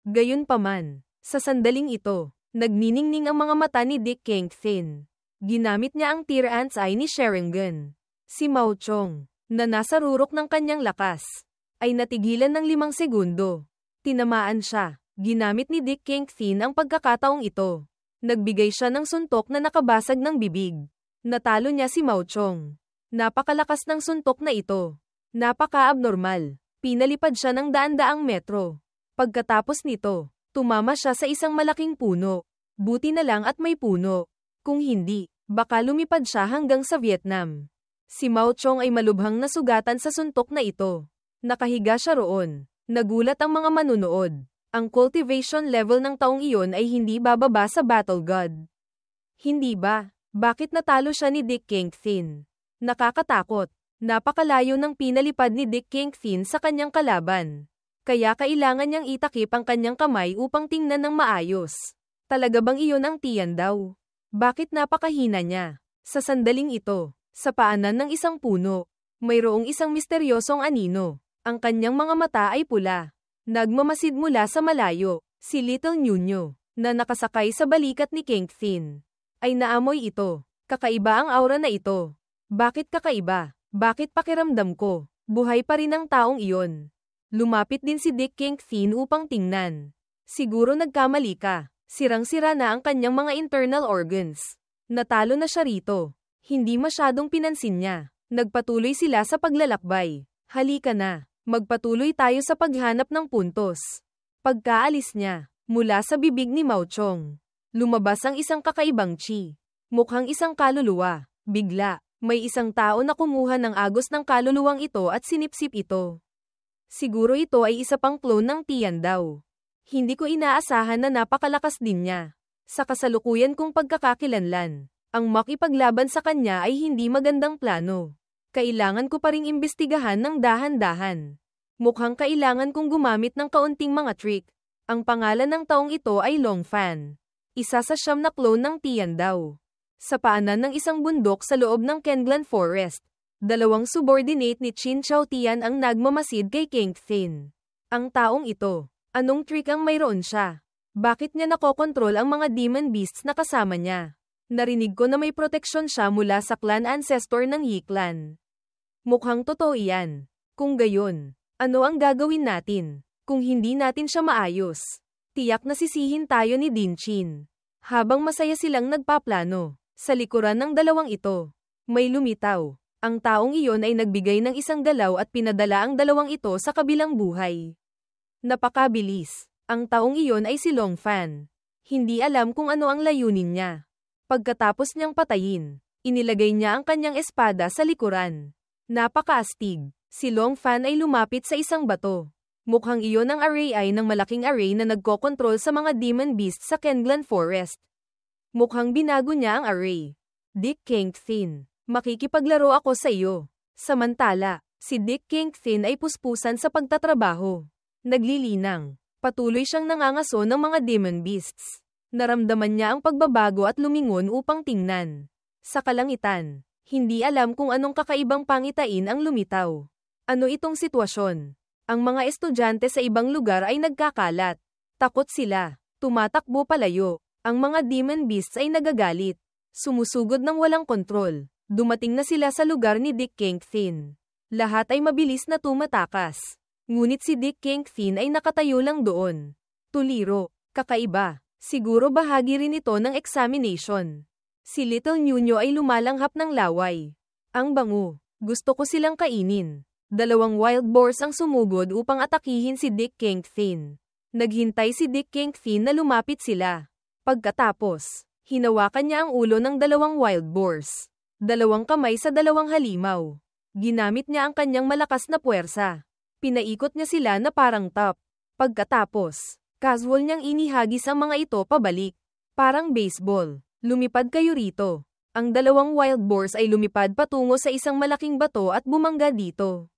Gayunpaman, sa sandaling ito, nagniningning ang mga mata ni Dick Kingpin. Ginamit niya ang Tear Ants Eye ni Sharingan. Si Mao Chong, na nasa rurok ng kanyang lakas, ay natigilan ng 5 segundo. Tinamaan siya. Ginamit ni Dick Kingpin ang pagkakataong ito. Nagbigay siya ng suntok na nakabasag ng bibig. Natalo niya si Mao Chong. Napakalakas ng suntok na ito. Napaka-abnormal. Pinalipad siya ng daan-daang metro. Pagkatapos nito, tumama siya sa isang malaking puno. Buti na lang at may puno. Kung hindi, baka lumipad siya hanggang sa Vietnam. Si Mao Chong ay malubhang nasugatan sa suntok na ito. Nakahiga siya roon. Nagulat ang mga manunood. Ang cultivation level ng taong iyon ay hindi bababa sa Battle God. Hindi ba? Bakit natalo siya ni Dick Kingpin? Nakakatakot. Napakalayo ng pinalipad ni Dick Kingpin sa kanyang kalaban. Kaya kailangan niyang itakip ang kanyang kamay upang tingnan ng maayos. Talaga bang iyon ang tiyan daw? Bakit napakahina niya? Sa sandaling ito, sa paanan ng isang puno, mayroong isang misteryosong anino. Ang kanyang mga mata ay pula. Nagmamasid mula sa malayo, si Little Nunyo, na nakasakay sa balikat ni Kingpin, ay naamoy ito. Kakaiba ang aura na ito. Bakit kakaiba? Bakit pakiramdam ko? Buhay pa rin ang taong iyon. Lumapit din si Dick Kingpin upang tingnan. Siguro nagkamali ka. Sirang-sira na ang kanyang mga internal organs. Natalo na siya rito. Hindi masyadong pinansin niya. Nagpatuloy sila sa paglalakbay. Halika na. Magpatuloy tayo sa paghanap ng puntos. Pagkaalis niya, mula sa bibig ni Mao Chong, lumabas ang isang kakaibang chi. Mukhang isang kaluluwa. Bigla, may isang tao na kumuha ng agos ng kaluluwang ito at sinipsip ito. Siguro ito ay isa pang clone ng Tian daw. Hindi ko inaasahan na napakalakas din niya. Sa kasalukuyan kong pagkakakilanlan, ang makipaglaban sa kanya ay hindi magandang plano. Kailangan ko pa ring imbestigahan ng dahan-dahan. Mukhang kailangan kong gumamit ng kaunting mga trick. Ang pangalan ng taong ito ay Long Fan. Isa sa 9 na clone ng Tian daw. Sa paanan ng isang bundok sa loob ng Kenglan Forest, 2 subordinate ni Qin Chao Tian ang nagmamasid kay Kingpin. Ang taong ito, anong trick ang mayroon siya? Bakit niya nakokontrol ang mga demon beasts na kasama niya? Narinig ko na may proteksyon siya mula sa clan ancestor ng Yi Clan. Mukhang totoo iyan. Kung gayon, ano ang gagawin natin? Kung hindi natin siya maayos, tiyak na sisihin tayo ni Din Chin. Habang masaya silang nagpaplano, sa likuran ng dalawang ito, may lumitaw. Ang taong iyon ay nagbigay ng isang galaw at pinadala ang dalawang ito sa kabilang buhay. Napakabilis. Ang taong iyon ay si Long Fan. Hindi alam kung ano ang layunin niya. Pagkatapos niyang patayin, inilagay niya ang kanyang espada sa likuran. Napakaastig. Si Long Fan ay lumapit sa isang bato. Mukhang iyon ang array eye ng malaking array na nagkokontrol sa mga demon beasts sa Kenglan Forest. Mukhang binago niya ang array. Dick Kingpin, makikipaglaro ako sa iyo. Samantala, si Dick Kingpin ay puspusan sa pagtatrabaho. Naglilinang. Patuloy siyang nangangaso ng mga demon beasts. Naramdaman niya ang pagbabago at lumingon upang tingnan. Sa kalangitan, hindi alam kung anong kakaibang pangitain ang lumitaw. Ano itong sitwasyon? Ang mga estudyante sa ibang lugar ay nagkakalat. Takot sila. Tumatakbo palayo. Ang mga demon beasts ay nagagalit. Sumusugod ng walang kontrol. Dumating na sila sa lugar ni Dick Kingpin. Lahat ay mabilis na tumatakas. Ngunit si Dick Kingpin ay nakatayo lang doon. Tuliro. Kakaiba. Siguro bahagi rin ito ng examination. Si Little Nunyo ay lumalanghap ng laway. Ang bango. Gusto ko silang kainin. 2 wild boars ang sumugod upang atakihin si Dick Kingpin. Naghintay si Dick Kingpin na lumapit sila. Pagkatapos, hinawakan niya ang ulo ng 2 wild boars. 2 kamay sa 2 halimaw. Ginamit niya ang kanyang malakas na puwersa. Pinaikot niya sila na parang top. Pagkatapos, casual niyang inihagis ang mga ito pabalik. Parang baseball. Lumipad kayo rito. Ang 2 wild boars ay lumipad patungo sa isang malaking bato at bumangga dito.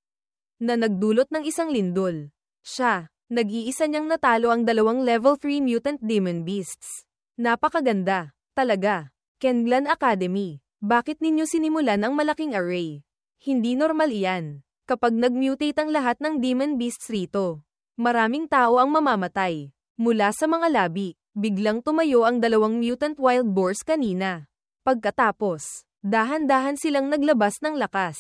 Na nagdulot ng isang lindol. Siya, nag-iisa niyang natalo ang 2 level 3 mutant demon beasts. Napakaganda. Talaga. Kenglan Academy. Bakit ninyo sinimulan ang malaking array? Hindi normal iyan. Kapag nag-mutate ang lahat ng demon beasts rito, maraming tao ang mamamatay. Mula sa mga labi, biglang tumayo ang dalawang mutant wild boars kanina. Pagkatapos, dahan-dahan silang naglabas ng lakas.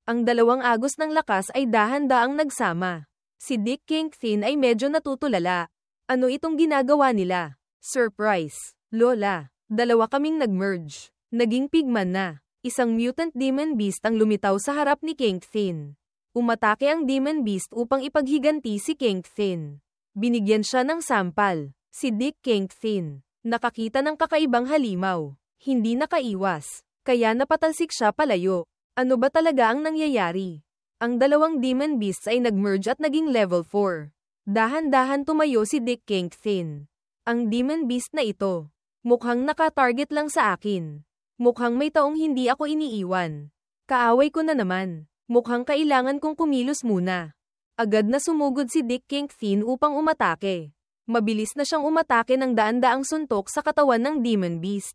Ang dalawang agos ng lakas ay dahan-daang nagsama. Si Dick Kingpin ay medyo natutulala. Ano itong ginagawa nila? Surprise! Lola, dalawa kaming nag-merge. Naging pigman na. Isang mutant demon beast ang lumitaw sa harap ni Kingpin. Umatake ang demon beast upang ipaghiganti si Kingpin. Binigyan siya ng sampal. Si Dick Kingpin, nakakita ng kakaibang halimaw. Hindi nakaiwas. Kaya napatalsik siya palayo. Ano ba talaga ang nangyayari? Ang dalawang demon beasts ay nag-merge at naging level 4. Dahan-dahan tumayo si Dick Kingpin. Ang demon beast na ito, mukhang naka-target lang sa akin. Mukhang may taong hindi ako iniiwan. Kaaway ko na naman. Mukhang kailangan kong kumilos muna. Agad na sumugod si Dick Kingpin upang umatake. Mabilis na siyang umatake ng daan-daang suntok sa katawan ng demon beast.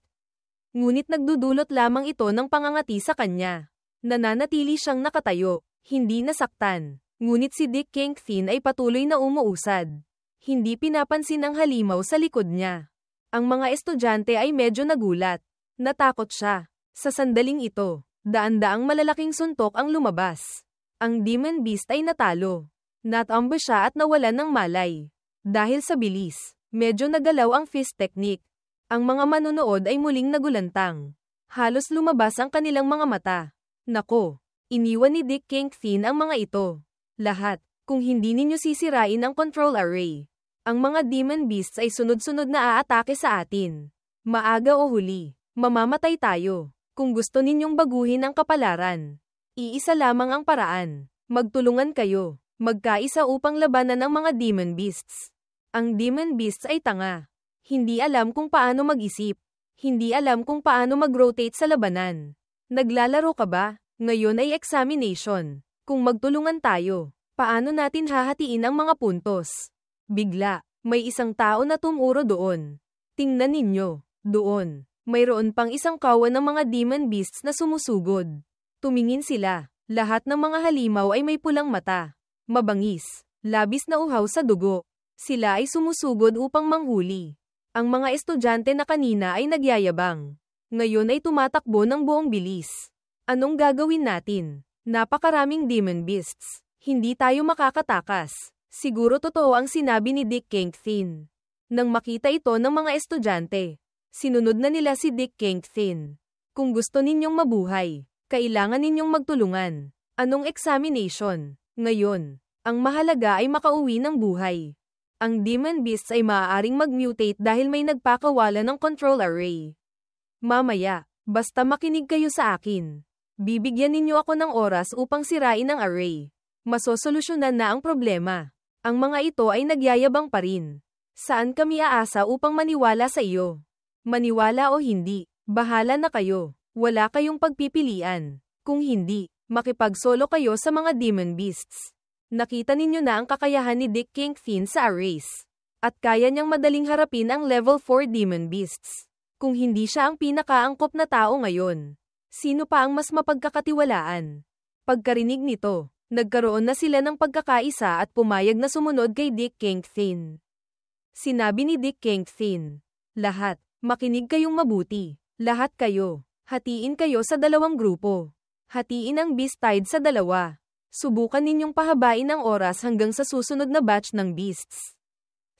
Ngunit nagdudulot lamang ito ng pangangati sa kanya. Nananatili siyang nakatayo, hindi nasaktan. Ngunit si Dick Kingpin ay patuloy na umuusad. Hindi pinapansin ang halimaw sa likod niya. Ang mga estudyante ay medyo nagulat. Natakot siya. Sa sandaling ito, daan-daang malalaking suntok ang lumabas. Ang demon beast ay natalo. Natambo siya at nawalan ng malay. Dahil sa bilis, medyo nagalaw ang fist technique. Ang mga manonood ay muling nagulantang. Halos lumabas ang kanilang mga mata. Nako, iniwan ni Dick Kingpin ang mga ito. Lahat, kung hindi ninyo sisirain ang control array. Ang mga demon beasts ay sunod-sunod na aatake sa atin. Maaga o huli, mamamatay tayo. Kung gusto ninyong baguhin ang kapalaran, iisa lamang ang paraan. Magtulungan kayo. Magkaisa upang labanan ang mga demon beasts. Ang demon beasts ay tanga. Hindi alam kung paano mag-isip. Hindi alam kung paano mag-rotate sa labanan. Naglalaro ka ba? Ngayon ay examination. Kung magtulungan tayo, paano natin hahatiin ang mga puntos? Bigla, may isang tao na tumuro doon. Tingnan ninyo, doon. Mayroon pang isang kawan ng mga demon beasts na sumusugod. Tumingin sila. Lahat ng mga halimaw ay may pulang mata. Mabangis, labis na uhaw sa dugo. Sila ay sumusugod upang manghuli. Ang mga estudyante na kanina ay nagyayabang. Ngayon ay tumatakbo ng buong bilis. Anong gagawin natin? Napakaraming demon beasts. Hindi tayo makakatakas. Siguro totoo ang sinabi ni Dick Kingpin. Nang makita ito ng mga estudyante, sinunod na nila si Dick Kingpin. Kung gusto ninyong mabuhay, kailangan ninyong magtulungan. Anong examination? Ngayon, ang mahalaga ay makauwi ng buhay. Ang demon beasts ay maaaring mag-mutate dahil may nagpakawala ng control array. Mamaya, basta makinig kayo sa akin. Bibigyan ninyo ako ng oras upang sirain ang array. Masosolusyonan na ang problema. Ang mga ito ay nagyayabang pa rin. Saan kami aasa upang maniwala sa iyo? Maniwala o hindi, bahala na kayo. Wala kayong pagpipilian. Kung hindi, makipagsolo kayo sa mga demon beasts. Nakita ninyo na ang kakayahan ni Dick Kingpin sa arrays. At kaya niyang madaling harapin ang level 4 demon beasts. Kung hindi siya ang pinakaangkop na tao ngayon, sino pa ang mas mapagkakatiwalaan? Pagkarinig nito, nagkaroon na sila ng pagkakaisa at pumayag na sumunod kay Dick Kingpin. Sinabi ni Dick Kingpin, lahat, makinig kayong mabuti. Lahat kayo, hatiin kayo sa dalawang grupo. Hatiin ang Beast Tide sa dalawa. Subukan ninyong pahabain ang oras hanggang sa susunod na batch ng beasts.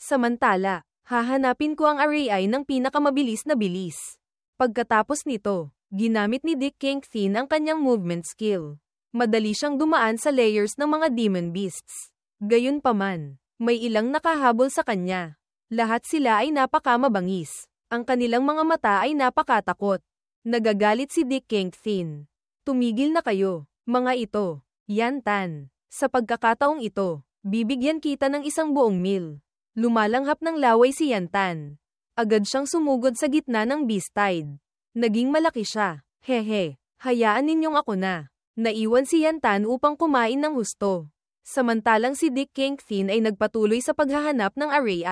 Samantala, hahanapin ko ang array ng pinakamabilis na bilis. Pagkatapos nito, ginamit ni Dick Kingpin ang kanyang movement skill. Madali siyang dumaan sa layers ng mga demon beasts. Gayunpaman, may ilang nakahabol sa kanya. Lahat sila ay napakamabangis. Ang kanilang mga mata ay napakatakot. Nagagalit si Dick Kingpin. Tumigil na kayo, mga ito. Yantan. Sa pagkakataong ito, bibigyan kita ng isang buong meal. Lumalanghap ng laway si Yantan. Agad siyang sumugod sa gitna ng Beast Tide. Naging malaki siya. Hehe, hayaan ninyong ako na. Naiwan si Yantan upang kumain ng husto. Samantalang si Dick Kingpin ay nagpatuloy sa paghahanap ng array.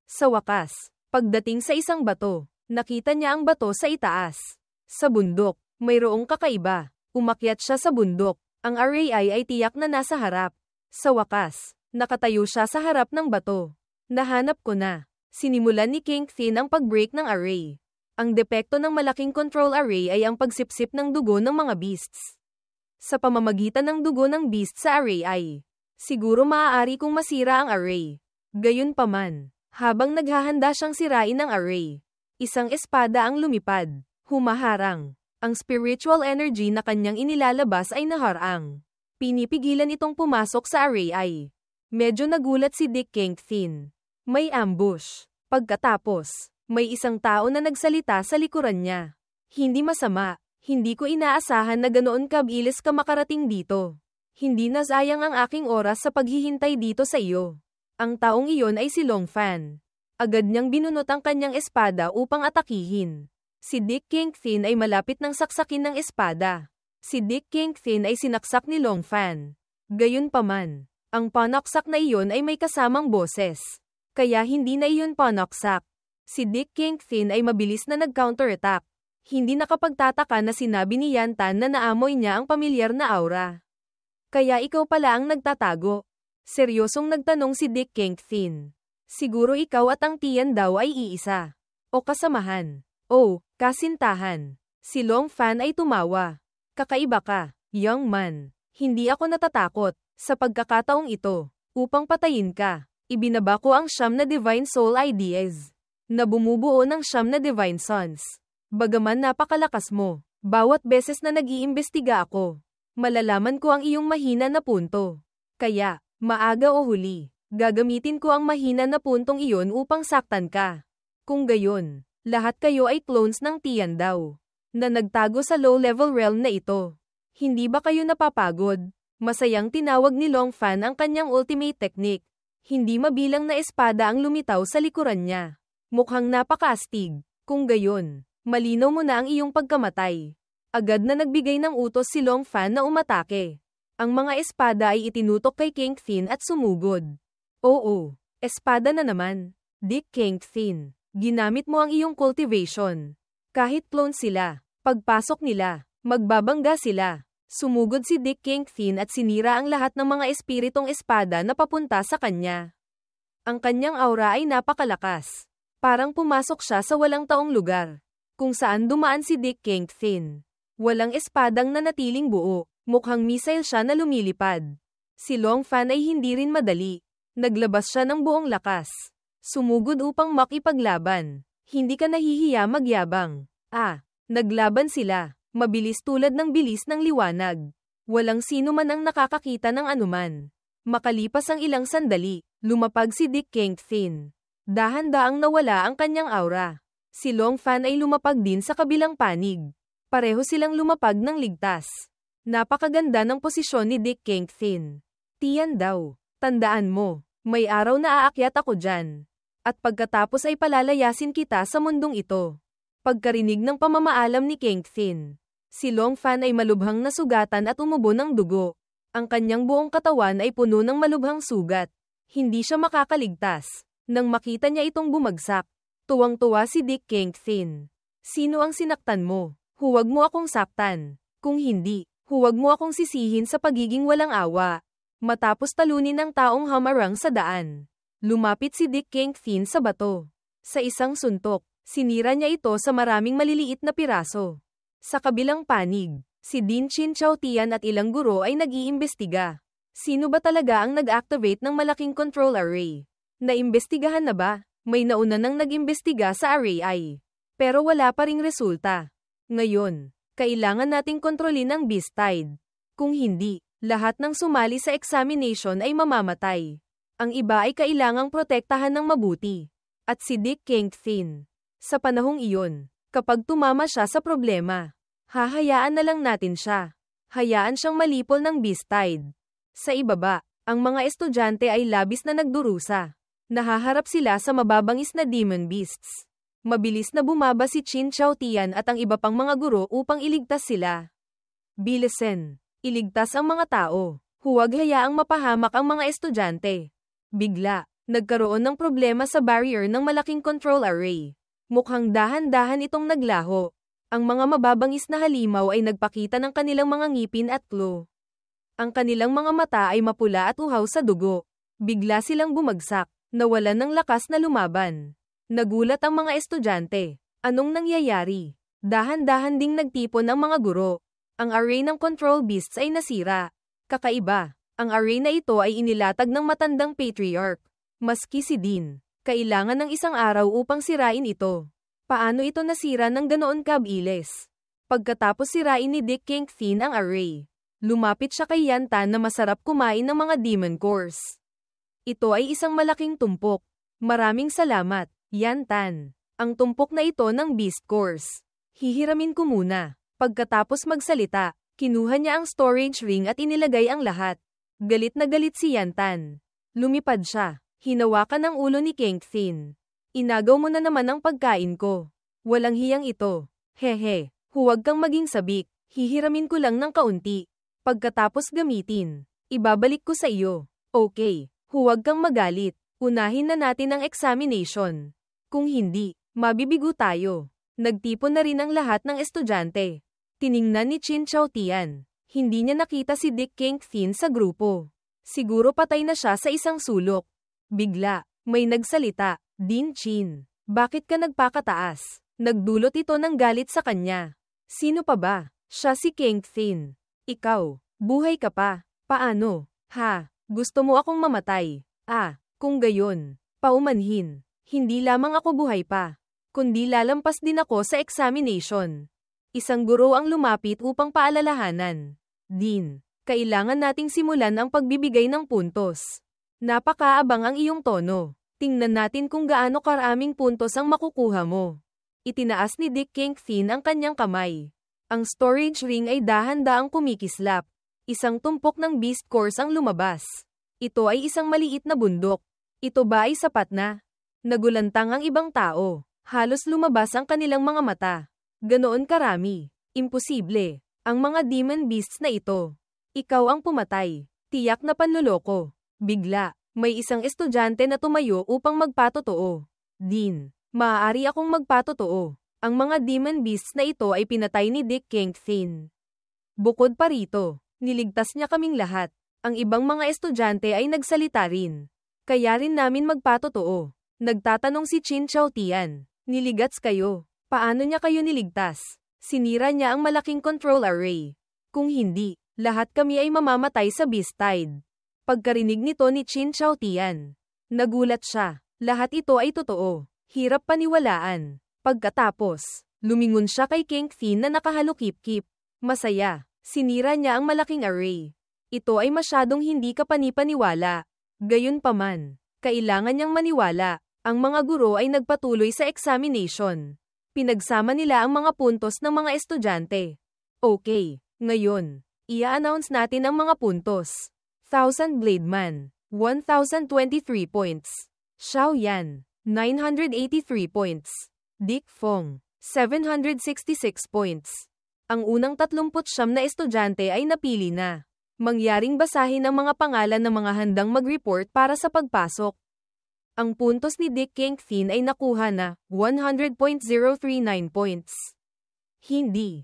Sa wakas, pagdating sa isang bato, nakita niya ang bato sa itaas. Sa bundok, mayroong kakaiba. Umakyat siya sa bundok. Ang array ay tiyak na nasa harap. Sa wakas, nakatayo siya sa harap ng bato. Nahanap ko na. Sinimulan ni King Thin ang pag-break ng array. Ang depekto ng malaking control array ay ang pagsipsip ng dugo ng mga beasts. Sa pamamagitan ng dugo ng beast sa array ay, siguro maaari kong masira ang array. Gayunpaman, habang naghahanda siyang sirain ang array, isang espada ang lumipad, humaharang. Ang spiritual energy na kanyang inilalabas ay naharang. Pinipigilan itong pumasok sa array ay. Medyo nagulat si Dick King Thin. May ambush. Pagkatapos, may isang tao na nagsalita sa likuran niya. Hindi masama. Hindi ko inaasahan na ganoon kabilis ka makarating dito. Hindi na sayang ang aking oras sa paghihintay dito sa iyo. Ang taong iyon ay si Long Fan. Agad niyang binunot ang kanyang espada upang atakihin. Si Dick King Thin ay malapit ng saksakin ng espada. Si Dick King Thin ay sinaksak ni Long Fan. Gayunpaman, ang panaksak na iyon ay may kasamang boses. Kaya hindi na iyon panaksak. Si Dick King Thin ay mabilis na nag-counterattack. Hindi nakapagtataka na sinabi ni Yantan na naamoy niya ang pamilyar na aura. Kaya ikaw pala ang nagtatago. Seryosong nagtanong si Dick King Thin. Siguro ikaw at ang tiyan daw ay iisa. O kasamahan. O, kasintahan. Si Long Fan ay tumawa. Kakaiba ka, young man. Hindi ako natatakot. Sa pagkakataong ito, upang patayin ka, ibinaba ko ang siyam na Divine Soul Ideas. Na bumubuo ng siyam na Divine Sons. Bagaman napakalakas mo, bawat beses na nag-iimbestiga ako, malalaman ko ang iyong mahina na punto. Kaya, maaga o huli, gagamitin ko ang mahina na puntong iyon upang saktan ka. Kung gayon, lahat kayo ay clones ng Tian daw, na nagtago sa low-level realm na ito. Hindi ba kayo napapagod? Masayang tinawag ni Long Fan ang kanyang ultimate technique. Hindi mabilang na espada ang lumitaw sa likuran niya. Mukhang napakaastig. Kung gayon, malinaw mo na ang iyong pagkamatay. Agad na nagbigay ng utos si Long Fan na umatake. Ang mga espada ay itinutok kay King Thin at sumugod. Oo, espada na naman. Dick King Thin, ginamit mo ang iyong cultivation. Kahit clone sila, pagpasok nila, magbabangga sila. Sumugod si Dick King Thin at sinira ang lahat ng mga espiritong espada na papunta sa kanya. Ang kanyang aura ay napakalakas. Parang pumasok siya sa walang taong lugar. Kung saan dumaan si Dick King Thin. Walang espadang nanatiling buo, mukhang missile siya na lumilipad. Si Long Fan ay hindi rin madali. Naglabas siya ng buong lakas. Sumugod upang makipaglaban. Hindi ka nahihiya magyabang. Naglaban sila, mabilis tulad ng bilis ng liwanag. Walang sino man ang nakakakita ng anuman. Makalipas ang ilang sandali, lumapag si Dick King Thin. Dahan-daang nawala ang kanyang aura. Si Long Fan ay lumapag din sa kabilang panig. Pareho silang lumapag ng ligtas. Napakaganda ng posisyon ni Dick King Thin. Tiyan daw, tandaan mo, may araw na aakyat ako dyan. At pagkatapos ay palalayasin kita sa mundong ito. Pagkarinig ng pamamaalam ni King Thin, si Long Fan ay malubhang nasugatan at umubo ng dugo. Ang kanyang buong katawan ay puno ng malubhang sugat. Hindi siya makakaligtas. Nang makita niya itong bumagsak, tuwang-tuwa si Dick King Thin. Sino ang sinaktan mo? Huwag mo akong saktan. Kung hindi, huwag mo akong sisihin sa pagiging walang awa. Matapos talunin ng taong hamarang sa daan, lumapit si Dick King Thin sa bato. Sa isang suntok, sinira niya ito sa maraming maliliit na piraso. Sa kabilang panig, si Din Chin Chow Tian at ilang guro ay nag-iimbestiga. Sino ba talaga ang nag-activate ng malaking control array? Naimbestigahan na ba? May nauna nang nag-imbestiga sa array ay. Pero wala pa ring resulta. Ngayon, kailangan nating kontrolin ang Beast Tide. Kung hindi, lahat ng sumali sa examination ay mamamatay. Ang iba ay kailangang protektahan ng mabuti. At si Dick King Thin. Sa panahong iyon, kapag tumama siya sa problema, hahayaan na lang natin siya. Hayaan siyang malipol ng Beast Tide. Sa ibaba, ang mga estudyante ay labis na nagdurusa. Nahaharap sila sa mababangis na demon beasts. Mabilis na bumaba si Chin Chow Tian at ang iba pang mga guro upang iligtas sila. Bilisen, iligtas ang mga tao. Huwag hayaang mapahamak ang mga estudyante. Bigla, nagkaroon ng problema sa barrier ng malaking control array. Mukhang dahan-dahan itong naglaho. Ang mga mababangis na halimaw ay nagpakita ng kanilang mga ngipin at claw. Ang kanilang mga mata ay mapula at uhaw sa dugo. Bigla silang bumagsak. Nawalan ng lakas na lumaban. Nagulat ang mga estudyante. Anong nangyayari? Dahan-dahan ding nagtipon ang mga guro. Ang array ng control beasts ay nasira. Kakaiba. Ang array na ito ay inilatag ng matandang patriarch. Maski si Dean, kailangan ng isang araw upang sirain ito. Paano ito nasira ng ganoon kabilis? Pagkatapos sirain ni Dick Kingpin ang array, lumapit siya kay Yantan na masarap kumain ng mga demon cores. Ito ay isang malaking tumpok. Maraming salamat, Yantan. Ang tumpok na ito ng beast cores. Hihiramin ko muna. Pagkatapos magsalita, kinuha niya ang storage ring at inilagay ang lahat. Galit na galit si Yantan. Lumipad siya. Hinawakan ang ulo ni Kingpin. Inagaw mo na naman ang pagkain ko. Walang hiyang ito. Hehe, huwag kang maging sabik. Hihiramin ko lang ng kaunti. Pagkatapos gamitin, ibabalik ko sa iyo. Okay, huwag kang magalit. Unahin na natin ang examination. Kung hindi, mabibigo tayo. Nagtipon na rin ang lahat ng estudyante. Tiningnan ni Chin Chaotian. Hindi niya nakita si Dick Kingpin sa grupo. Siguro patay na siya sa isang sulok. Bigla, may nagsalita. Dean Chin, bakit ka nagpakataas? Nagdulot ito ng galit sa kanya. Sino pa ba? Siya si Kingpin. Ikaw, buhay ka pa. Paano? Ha? Gusto mo akong mamatay? Kung gayon, paumanhin. Hindi lamang ako buhay pa, kundi lalampas din ako sa examination. Isang guro ang lumapit upang paalalahanan. Dean, kailangan nating simulan ang pagbibigay ng puntos. Napakaabang ang iyong tono. Tingnan natin kung gaano karaming puntos ang makukuha mo. Itinaas ni Dick Kingpin ang kanyang kamay. Ang storage ring ay dahan-daang kumikislap. Isang tumpok ng beast cores ang lumabas. Ito ay isang maliit na bundok. Ito ba ay sapat na? Nagulantang ang ibang tao. Halos lumabas ang kanilang mga mata. Ganoon karami. Imposible. Ang mga demon beasts na ito. Ikaw ang pumatay. Tiyak na panloloko. Bigla, may isang estudyante na tumayo upang magpatotoo. Dean, maaari akong magpatotoo. Ang mga demon beasts na ito ay pinatay ni Dick Kingpin. Bukod pa rito, niligtas niya kaming lahat. Ang ibang mga estudyante ay nagsalita rin. Kaya rin namin magpatotoo. Nagtatanong si Chin Chaotian. Niligats kayo. Paano niya kayo niligtas? Sinira niya ang malaking control array. Kung hindi, lahat kami ay mamamatay sa beast tide. Pagkarinig nito ni Chin Chaotian, nagulat siya. Lahat ito ay totoo. Hirap paniwalaan. Pagkatapos, lumingon siya kay Kingpin na nakahalukip-kip. Masaya. Sinira niya ang malaking array. Ito ay masyadong hindi kapanipaniwala. Gayunpaman, kailangan niyang maniwala. Ang mga guro ay nagpatuloy sa examination. Pinagsama nila ang mga puntos ng mga estudyante. Okay, ngayon, i-announce natin ang mga puntos. 1,000 Blademan, 1,023 points. Xiao Yan, 983 points. Dick Fong, 766 points. Ang unang 39 na estudyante ay napili na. Mangyaring basahin ang mga pangalan ng mga handang mag-report para sa pagpasok. Ang puntos ni Dick Kingpin ay nakuha na 100.039 points. Hindi.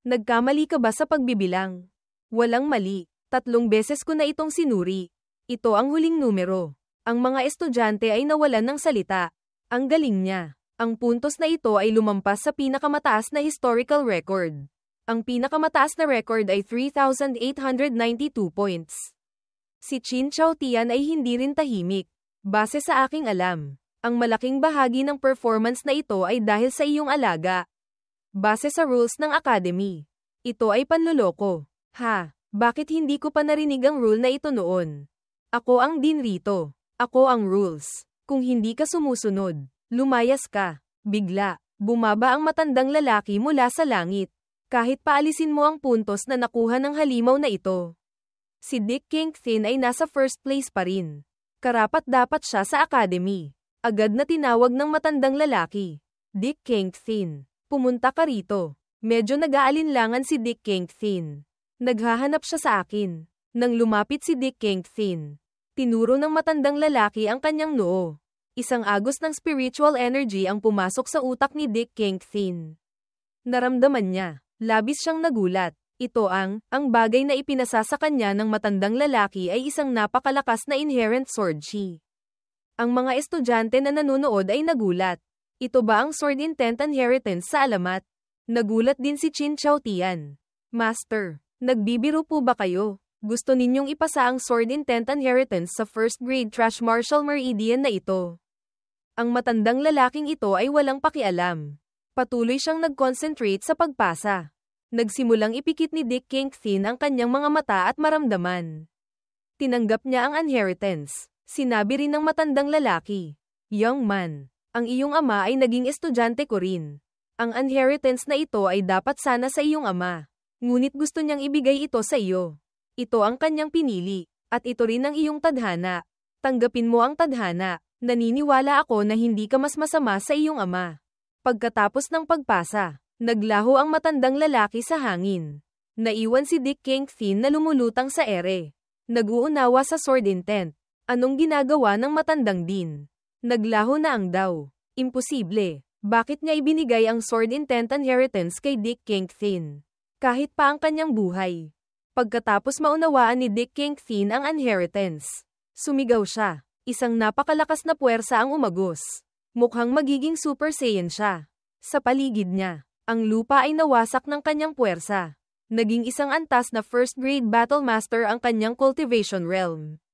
Nagkamali ka ba sa pagbibilang? Walang mali. 3 beses ko na itong sinuri. Ito ang huling numero. Ang mga estudyante ay nawalan ng salita. Ang galing niya. Ang puntos na ito ay lumampas sa pinakamataas na historical record. Ang pinakamataas na record ay 3,892 points. Si Chin Chaotian ay hindi rin tahimik. Base sa aking alam, ang malaking bahagi ng performance na ito ay dahil sa iyong alaga. Base sa rules ng academy, ito ay panloloko. Bakit hindi ko pa narinig ang rule na ito noon? Ako ang dean rito. Ako ang rules. Kung hindi ka sumusunod, lumayas ka. Bigla, bumaba ang matandang lalaki mula sa langit. Kahit paalisin mo ang puntos na nakuha ng halimaw na ito. Si Dick Kingpin ay nasa first place pa rin. Karapat-dapat siya sa academy. Agad na tinawag ng matandang lalaki. Dick Kingpin, pumunta ka rito. Medyo nag-aalinlangan si Dick Kingpin. Naghahanap siya sa akin. Nang lumapit si Dick Kingpin, tinuro ng matandang lalaki ang kanyang noo. Isang agos ng spiritual energy ang pumasok sa utak ni Dick Kingpin. Naramdaman niya, labis siyang nagulat. Ito ang bagay na ipinasa sa kanya ng matandang lalaki ay isang napakalakas na inherent sword chi. Ang mga estudyante na nanonood ay nagulat. Ito ba ang Sword Intent Inheritance sa alamat? Nagulat din si Qin Chaotian. Master, nagbibiro po ba kayo? Gusto ninyong ipasa ang Sword Intent Inheritance sa first grade trash martial meridian na ito. Ang matandang lalaking ito ay walang pakialam. Patuloy siyang nag-concentrate sa pagpasa. Nagsimulang ipikit ni Dick Kingpin ang kanyang mga mata at maramdaman. Tinanggap niya ang inheritance. Sinabi rin ng matandang lalaki, "Young man, ang iyong ama ay naging estudyante ko rin. Ang inheritance na ito ay dapat sana sa iyong ama. Ngunit gusto niyang ibigay ito sa iyo. Ito ang kanyang pinili, at ito rin ang iyong tadhana. Tanggapin mo ang tadhana. Naniniwala ako na hindi ka mas masama sa iyong ama." Pagkatapos ng pagpasa, naglaho ang matandang lalaki sa hangin. Naiwan si Dick Kingpin na lumulutang sa ere. Nag-uunawa sa Sword Intent. Anong ginagawa ng matandang din? Naglaho na ang daw. Imposible. Bakit niya ibinigay ang Sword Intent Inheritance kay Dick Kingpin? Kahit pa ang kanyang buhay. Pagkatapos maunawaan ni Dick Kingpin ang inheritance, sumigaw siya. Isang napakalakas na puwersa ang umagos. Mukhang magiging Super Saiyan siya. Sa paligid niya, ang lupa ay nawasak ng kanyang puwersa. Naging isang antas na first grade battle master ang kanyang cultivation realm.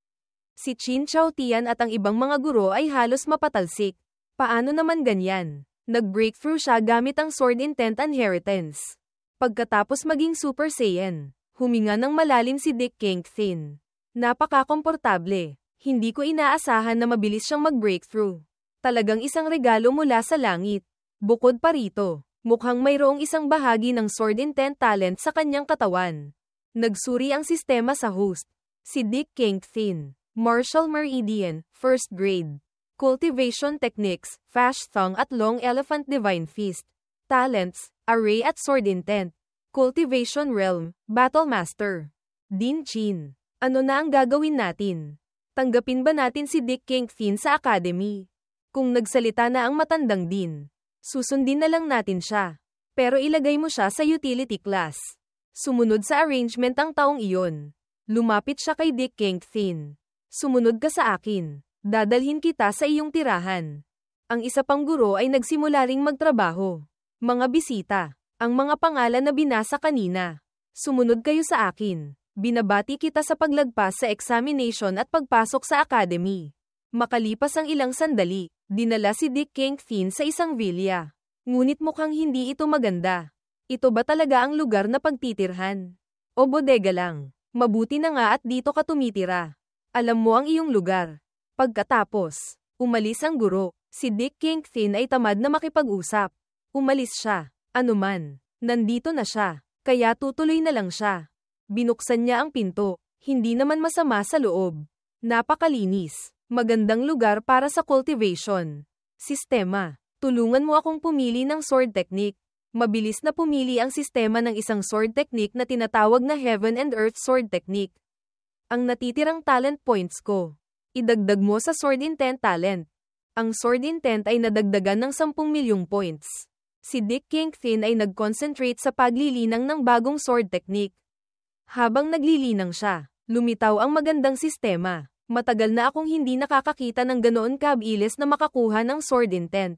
Si Qin Chaotian at ang ibang mga guro ay halos mapatalsik. Paano naman ganyan? Nag-breakthrough siya gamit ang Sword Intent Inheritance. Pagkatapos maging Super Saiyan, huminga ng malalim si Dick Kingpin. Napaka-komportable. Hindi ko inaasahan na mabilis siyang mag-breakthrough. Talagang isang regalo mula sa langit. Bukod pa rito, mukhang mayroong isang bahagi ng Sword Intent talent sa kanyang katawan. Nagsuri ang sistema sa host. Si Dick Kingpin. Martial Meridian, First Grade. Cultivation Techniques, Fast Tongue at Long Elephant Divine Fist. Talents, Array at Sword Intent. Cultivation Realm, Battle Master. Din Chin. Ano na ang gagawin natin? Tanggapin ba natin si Dick Kingpin sa academy? Kung nagsalita na ang matandang din, susundin na lang natin siya. Pero ilagay mo siya sa utility class. Sumunod sa arrangement ang taong iyon. Lumapit siya kay Dick Kingpin. Sumunod ka sa akin. Dadalhin kita sa iyong tirahan. Ang isa pang guro ay nagsimula ring magtrabaho. Mga bisita, ang mga pangalan na binasa kanina. Sumunod kayo sa akin. Binabati kita sa paglagpas sa examination at pagpasok sa academy. Makalipas ang ilang sandali, dinala si Dick Kingpin sa isang villa. Ngunit mukhang hindi ito maganda. Ito ba talaga ang lugar na pagtitirhan? O bodega lang? Mabuti na nga at dito ka tumitira. Alam mo ang iyong lugar. Pagkatapos, umalis ang guro. Si Dick Kingpin ay tamad na makipag-usap. Umalis siya. Anuman, nandito na siya. Kaya tutuloy na lang siya. Binuksan niya ang pinto. Hindi naman masama sa loob. Napakalinis. Magandang lugar para sa cultivation. Sistema. Tulungan mo akong pumili ng sword technique. Mabilis na pumili ang sistema ng isang sword technique na tinatawag na Heaven and Earth Sword Technique. Ang natitirang talent points ko. Idagdag mo sa Sword Intent talent. Ang Sword Intent ay nadagdagan ng 10 milyong points. Si Dick Kingpin ay nag-concentrate sa paglilinang ng bagong sword technique. Habang naglilinang siya, lumitaw ang magandang sistema. Matagal na akong hindi nakakakita ng ganoon kabilis na makakuha ng Sword Intent.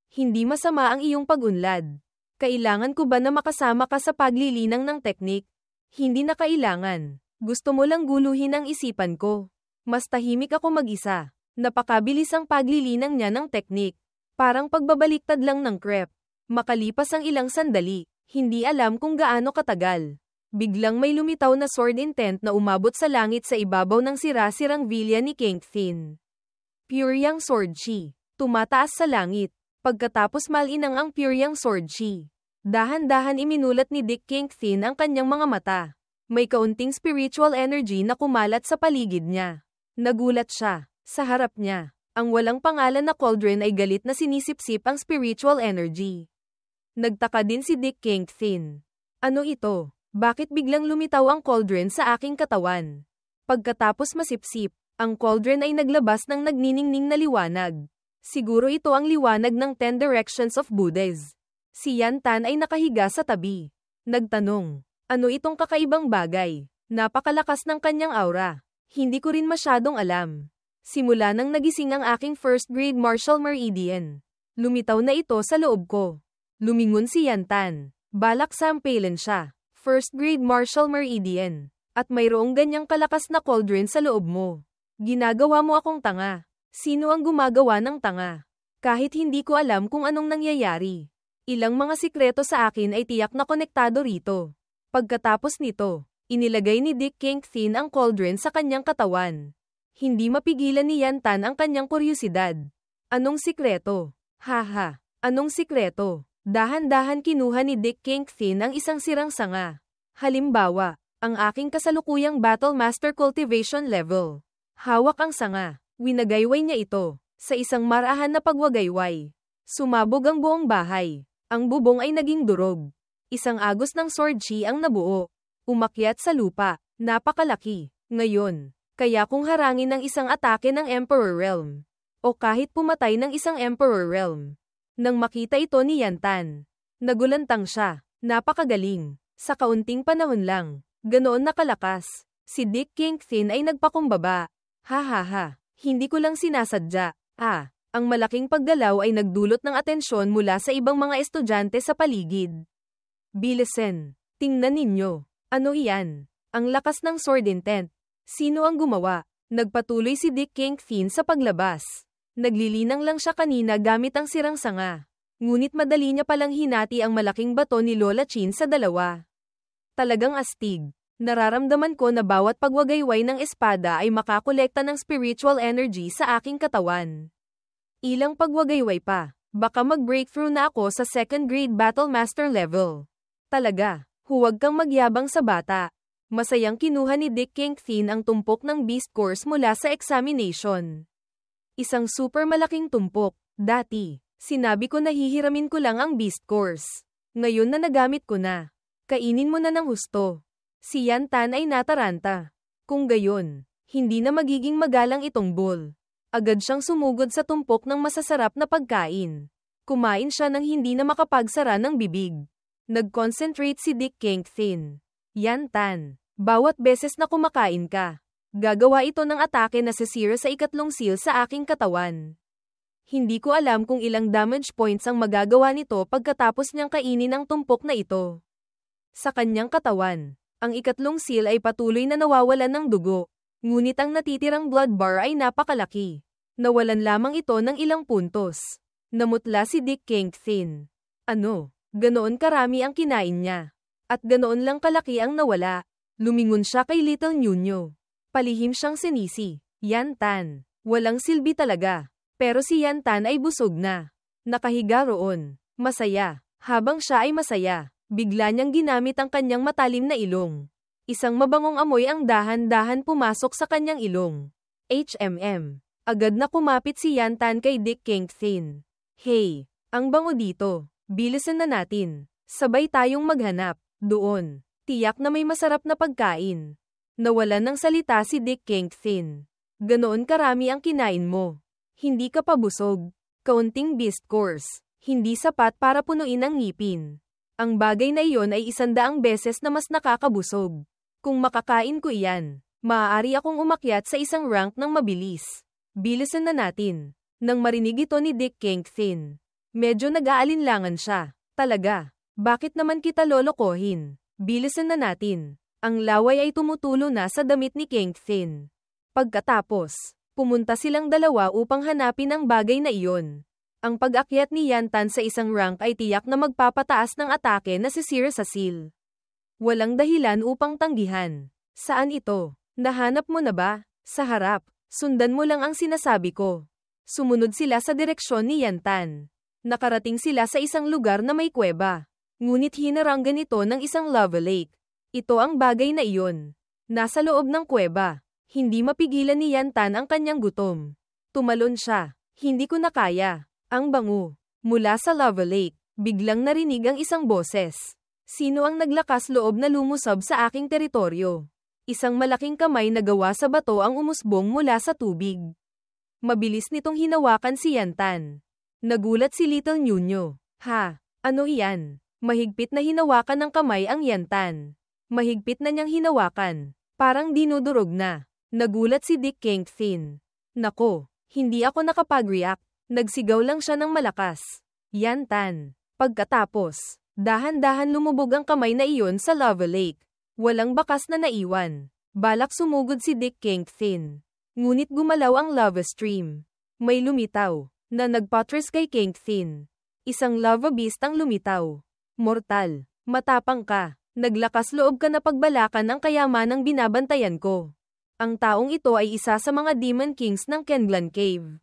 Hindi masama ang iyong pag-unlad. Kailangan ko ba na makasama ka sa paglilinang ng teknik? Hindi na kailangan. Gusto mo lang guluhin ang isipan ko. Mas tahimik ako mag-isa. Napakabilis ang paglilinang niya ng teknik. Parang pagbabaliktad lang ng crepe. Makalipas ang ilang sandali, hindi alam kung gaano katagal. Biglang may lumitaw na Sword Intent na umabot sa langit sa ibabaw ng sira-sirang villa ni Kingpin. Pure yang Sword Chi. Tumataas sa langit. Pagkatapos malinang ang pure yang Sword Chi. Dahan-dahan iminulat ni Dick Kingpin ang kanyang mga mata. May kaunting spiritual energy na kumalat sa paligid niya. Nagulat siya. Sa harap niya, ang walang pangalan na cauldron ay galit na sinisipsip ang spiritual energy. Nagtaka din si Dick Kingpin. Ano ito? Bakit biglang lumitaw ang cauldron sa aking katawan? Pagkatapos masipsip, ang cauldron ay naglabas ng nagniningning na liwanag. Siguro ito ang liwanag ng 10 Directions of Buddhas. Si Yan Tan ay nakahiga sa tabi. Nagtanong, ano itong kakaibang bagay? Napakalakas ng kanyang aura. Hindi ko rin masyadong alam. Simula nang nagising ang aking first grade martial meridian. Lumitaw na ito sa loob ko. Lumingon si Yantan. Balak sampalin siya. First grade martial meridian. At mayroong ganyang kalakas na cauldron sa loob mo. Ginagawa mo akong tanga. Sino ang gumagawa ng tanga? Kahit hindi ko alam kung anong nangyayari. Ilang mga sikreto sa akin ay tiyak na konektado rito. Pagkatapos nito, inilagay ni Dick Kingpin ang cauldron sa kanyang katawan. Hindi mapigilan ni Yantan ang kanyang kuryosidad. Anong sikreto? Haha, anong sikreto? Dahan-dahan kinuha ni Dick Kingpin ang isang sirang sanga. Halimbawa, ang aking kasalukuyang Battle Master Cultivation level. Hawak ang sanga. Winagayway niya ito sa isang marahan na pagwagayway. Sumabog ang buong bahay. Ang bubong ay naging durog. Isang agos ng sword chi ang nabuo. Umakyat sa lupa. Napakalaki. Ngayon, kaya kung harangin ng isang atake ng Emperor Realm. O kahit pumatay ng isang Emperor Realm. Nang makita ito ni Yantan, nagulantang siya. Napakagaling. Sa kaunting panahon lang, ganoon nakalakas. Si Dick Kingpin ay nagpakumbaba. Hahaha, hindi ko lang sinasadya. Ang malaking paggalaw ay nagdulot ng atensyon mula sa ibang mga estudyante sa paligid. Bilisan, tingnan ninyo. Ano iyan? Ang lakas ng sword intent. Sino ang gumawa? Nagpatuloy si Dick Kingpin sa paglabas. Naglilinang lang siya kanina gamit ang sirang sanga. Ngunit madali niya palang hinati ang malaking bato ni Lola Chin sa dalawa. Talagang astig. Nararamdaman ko na bawat pagwagayway ng espada ay makakolekta ng spiritual energy sa aking katawan. Ilang pagwagayway pa, baka mag-breakthrough na ako sa second grade Battle Master level. Talaga, huwag kang magyabang sa bata. Masayang kinuha ni Dick Kingpin ang tumpok ng Beast Course mula sa examination. Isang super malaking tumpok. Dati, sinabi ko na hihiramin ko lang ang Beast Course. Ngayon na nagamit ko na. Kainin mo na ng husto. Si Yantan ay nataranta. Kung gayon, hindi na magiging magalang itong bowl. Agad siyang sumugod sa tumpok ng masasarap na pagkain. Kumain siya nang hindi na makapagsara ng bibig. Nag-concentrate si Dick Kingpin. Yantan, bawat beses na kumakain ka, gagawa ito ng atake na sisira sa ikatlong seal sa aking katawan. Hindi ko alam kung ilang damage points ang magagawa nito pagkatapos niyang kainin ang tumpok na ito. Sa kanyang katawan, ang ikatlong seal ay patuloy na nawawalan ng dugo, ngunit ang natitirang blood bar ay napakalaki. Nawalan lamang ito ng ilang puntos. Namutla si Dick Kingpin. Ano? Ganoon karami ang kinain niya. At ganoon lang kalaki ang nawala. Lumingon siya kay Little Nunyo. Palihim siyang sinisi. Yantan. Walang silbi talaga. Pero si Yantan ay busog na. Nakahiga roon. Masaya. Habang siya ay masaya, bigla niyang ginamit ang kanyang matalim na ilong. Isang mabangong amoy ang dahan-dahan pumasok sa kanyang ilong. Agad na kumapit si Yantan kay Dick Kingpin. Hey, ang bango dito. Bilisan na natin. Sabay tayong maghanap. Doon. Tiyak na may masarap na pagkain. Nawalan ng salita si Dick Kingpin. Ganoon karami ang kinain mo. Hindi ka pa busog. Kaunting beast course. Hindi sapat para punuin ang ngipin. Ang bagay na iyon ay 100 beses na mas nakakabusog. Kung makakain ko iyan, maaari akong umakyat sa isang rank ng mabilis. Bilisan na natin. Nang marinig ito ni Dick Kingpin, medyo nag-aalinlangan siya. Talaga, bakit naman kita lolokohin? Bilisan na natin. Ang laway ay tumutulo na sa damit ni Kingpin. Pagkatapos, pumunta silang dalawa upang hanapin ang bagay na iyon. Ang pag-akyat ni Yantan sa isang rank ay tiyak na magpapataas ng atake na sisira sa seal. Walang dahilan upang tanggihan. Saan ito? Nahanap mo na ba? Sa harap. Sundan mo lang ang sinasabi ko. Sumunod sila sa direksyon ni Yantan. Nakarating sila sa isang lugar na may kuweba. Ngunit hinaranggan ito ng isang lava lake. Ito ang bagay na iyon. Nasa loob ng kuweba. Hindi mapigilan ni Yantan ang kanyang gutom. Tumalon siya. Hindi ko na kaya. Ang bango. Mula sa lava lake, biglang narinig ang isang boses. Sino ang naglakas loob na lumusab sa aking teritoryo? Isang malaking kamay na gawa sa bato ang umusbong mula sa tubig. Mabilis nitong hinawakan si Yantan. Nagulat si Little Nunyo. Ha? Ano iyan? Mahigpit na hinawakan ng kamay ang Yantan. Mahigpit na niyang hinawakan. Parang dinudurog na. Nagulat si Dick Kingpin. Nako, hindi ako nakapag-react. Nagsigaw lang siya ng malakas. Yantan. Pagkatapos, dahan-dahan lumubog ang kamay na iyon sa lava lake. Walang bakas na naiwan. Balak sumugod si Dick Kingpin. Ngunit gumalaw ang lava stream. May lumitaw na nagpatres kay Kingpin. Isang lava beast ang lumitaw. Mortal. Matapang ka. Naglakas loob ka na pagbalakan ang kayamanang binabantayan ko. Ang taong ito ay isa sa mga Demon Kings ng Kenglan Cave.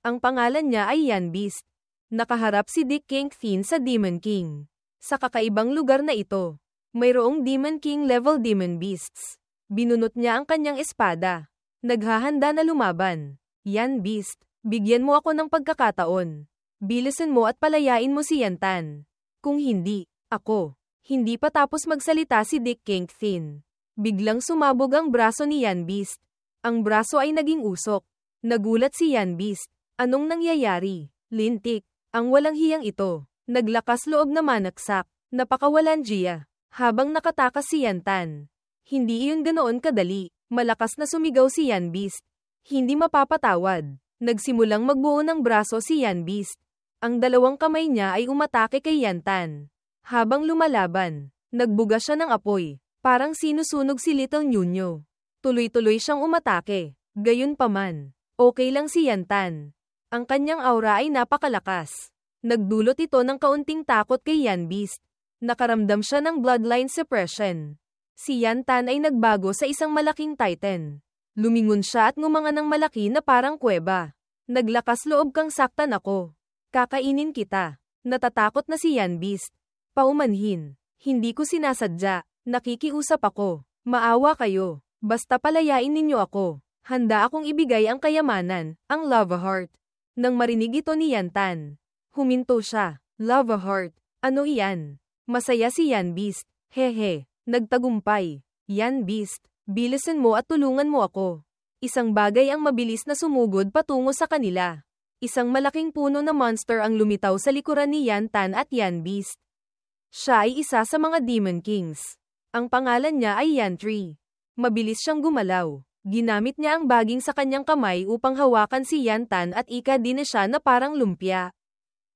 Ang pangalan niya ay Yan Beast. Nakaharap si Dick Kingpin sa Demon King. Sa kakaibang lugar na ito, mayroong Demon King level Demon Beasts. Binunot niya ang kanyang espada. Naghahanda na lumaban. Yan Beast, bigyan mo ako ng pagkakataon. Bilisan mo at palayain mo si Yantan. Kung hindi, ako. Hindi pa tapos magsalita si Dick Kingpin. Biglang sumabog ang braso ni Yan Beast. Ang braso ay naging usok. Nagulat si Yan Beast. Anong nangyayari? Lintik. Ang walang hiyang ito. Naglakas loob na manaksak. Napakawalan Gia. Habang nakatakas si Yantan. Hindi iyon ganoon kadali. Malakas na sumigaw si Yan Beast. Hindi mapapatawad. Nagsimulang magbuo ng braso si Yan Beast. Ang dalawang kamay niya ay umatake kay Yantan. Habang lumalaban, nagbuga siya ng apoy. Parang sinusunog si Little Nunyo. Tuloy-tuloy siyang umatake. Gayunpaman, okay lang si Yantan. Ang kanyang aura ay napakalakas. Nagdulot ito ng kaunting takot kay Yan Beast. Nakaramdam siya ng bloodline suppression. Si Yantan ay nagbago sa isang malaking titan. Lumingon siya at ngumanga ng malaki na parang kuweba. Naglakas loob kang saktan ako. Kakainin kita. Natatakot na si Yan Beast. Paumanhin. Hindi ko sinasadya. Nakikiusap ako. Maawa kayo. Basta palayain ninyo ako. Handa akong ibigay ang kayamanan, ang Lava Heart. Nang marinig ito ni Yantan, huminto siya. Lava Heart. Ano iyan? Masaya si Yan Beast. Hehe. Nagtagumpay. Yan Beast. Bilisan mo at tulungan mo ako. Isang bagay ang mabilis na sumugod patungo sa kanila. Isang malaking puno na monster ang lumitaw sa likuran ni Yantan at Yan Beast. Siya ay isa sa mga Demon Kings. Ang pangalan niya ay Yan Tree. Mabilis siyang gumalaw. Ginamit niya ang baging sa kanyang kamay upang hawakan si Yantan at ika-din na siya na parang lumpia.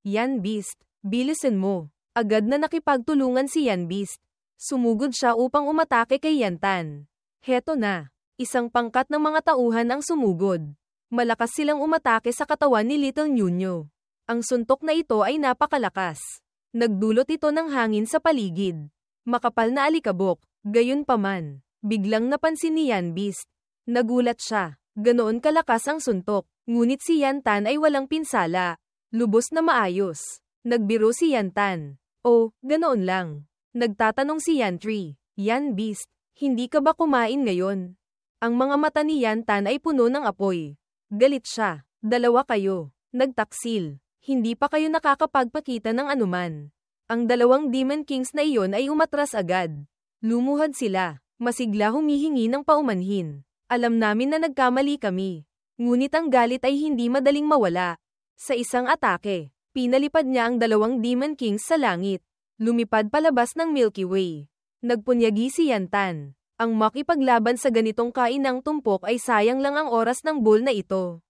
Yan Beast, bilisan mo. Agad na nakipagtulungan si Yan Beast. Sumugod siya upang umatake kay Yantan. Heto na. Isang pangkat ng mga tauhan ang sumugod. Malakas silang umatake sa katawan ni Little Nunyo. Ang suntok na ito ay napakalakas. Nagdulot ito ng hangin sa paligid. Makapal na alikabok. Gayunpaman, biglang napansin ni Yan Beast. Nagulat siya. Ganoon kalakas ang suntok. Ngunit si Yantan ay walang pinsala. Lubos na maayos. Nagbiro si Yantan. Oh, ganoon lang. Nagtatanong si Yan Tree. Yan Beast, hindi ka ba kumain ngayon? Ang mga mata ni Yantan ay puno ng apoy. Galit siya. Dalawa kayo. Nagtaksil. Hindi pa kayo nakakapagpakita ng anuman. Ang dalawang Demon Kings na iyon ay umatras agad. Lumuhad sila. Masigla humihingi ng paumanhin. Alam namin na nagkamali kami. Ngunit ang galit ay hindi madaling mawala. Sa isang atake, pinalipad niya ang dalawang Demon Kings sa langit. Lumipad palabas ng Milky Way. Nagpunyagi si Yantan. Ang makipaglaban sa ganitong kainang tumpok ay sayang lang ang oras ng bull na ito.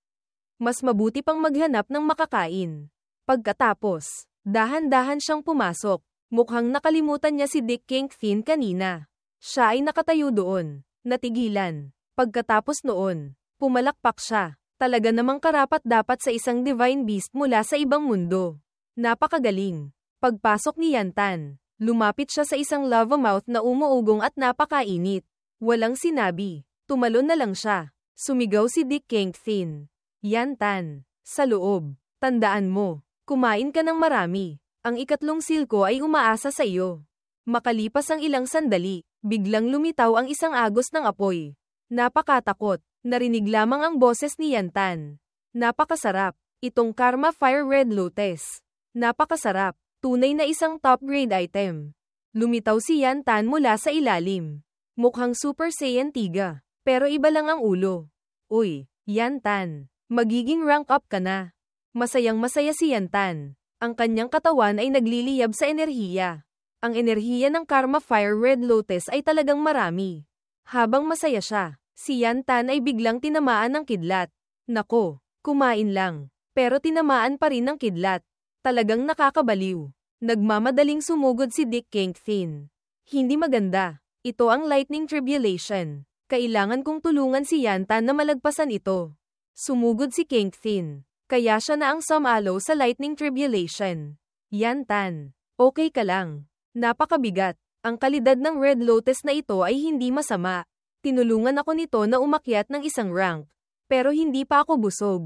Mas mabuti pang maghanap ng makakain. Pagkatapos, dahan-dahan siyang pumasok. Mukhang nakalimutan niya si Dick Kingpin kanina. Siya ay nakatayo doon, natigilan. Pagkatapos noon, pumalakpak siya. Talaga namang karapat-dapat sa isang divine beast mula sa ibang mundo. Napakagaling. Pagpasok ni Yantan, lumapit siya sa isang lava mouth na umuugong at napakainit. Walang sinabi. Tumalon na lang siya. Sumigaw si Dick Kingpin. Yantan, sa loob. Tandaan mo, kumain ka ng marami. Ang ikatlong silko ay umaasa sa iyo. Makalipas ang ilang sandali, biglang lumitaw ang isang agos ng apoy. Napakatakot. Narinig lamang ang boses ni Yantan. Napakasarap. Itong Karma Fire Red Lotus. Napakasarap. Tunay na isang top-grade item. Lumitaw si Yantan mula sa ilalim. Mukhang Super Saiyan Tiga. Pero iba lang ang ulo. Uy, Yantan. Magiging rank up ka na. Masayang-masaya si Yantan. Ang kanyang katawan ay nagliliyab sa enerhiya. Ang enerhiya ng Karma Fire Red Lotus ay talagang marami. Habang masaya siya, si Yantan ay biglang tinamaan ng kidlat. Nako, kumain lang. Pero tinamaan pa rin ng kidlat. Talagang nakakabaliw. Nagmamadaling sumugod si Dick Kingpin. Hindi maganda. Ito ang lightning tribulation. Kailangan kong tulungan si Yantan na malagpasan ito. Sumugod si Kingpin. Kaya siya na ang sumalo sa lightning tribulation. Yantan, okay ka lang. Napakabigat. Ang kalidad ng Red Lotus na ito ay hindi masama. Tinulungan ako nito na umakyat ng isang rank. Pero hindi pa ako busog.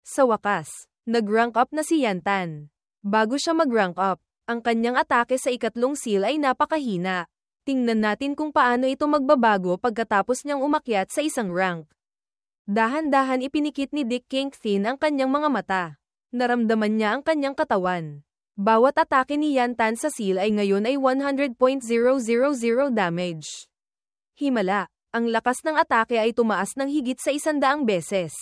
Sa wakas, nag-rank up na si Yantan. Bago siya mag-rank up, ang kanyang atake sa ikatlong seal ay napakahina. Tingnan natin kung paano ito magbabago pagkatapos niyang umakyat sa isang rank. Dahan-dahan ipinikit ni Dick Kingpin ang kanyang mga mata. Naramdaman niya ang kanyang katawan. Bawat atake ni Yantan sa seal ay ngayon ay 100.000 damage. Himala, ang lakas ng atake ay tumaas ng higit sa 100 beses.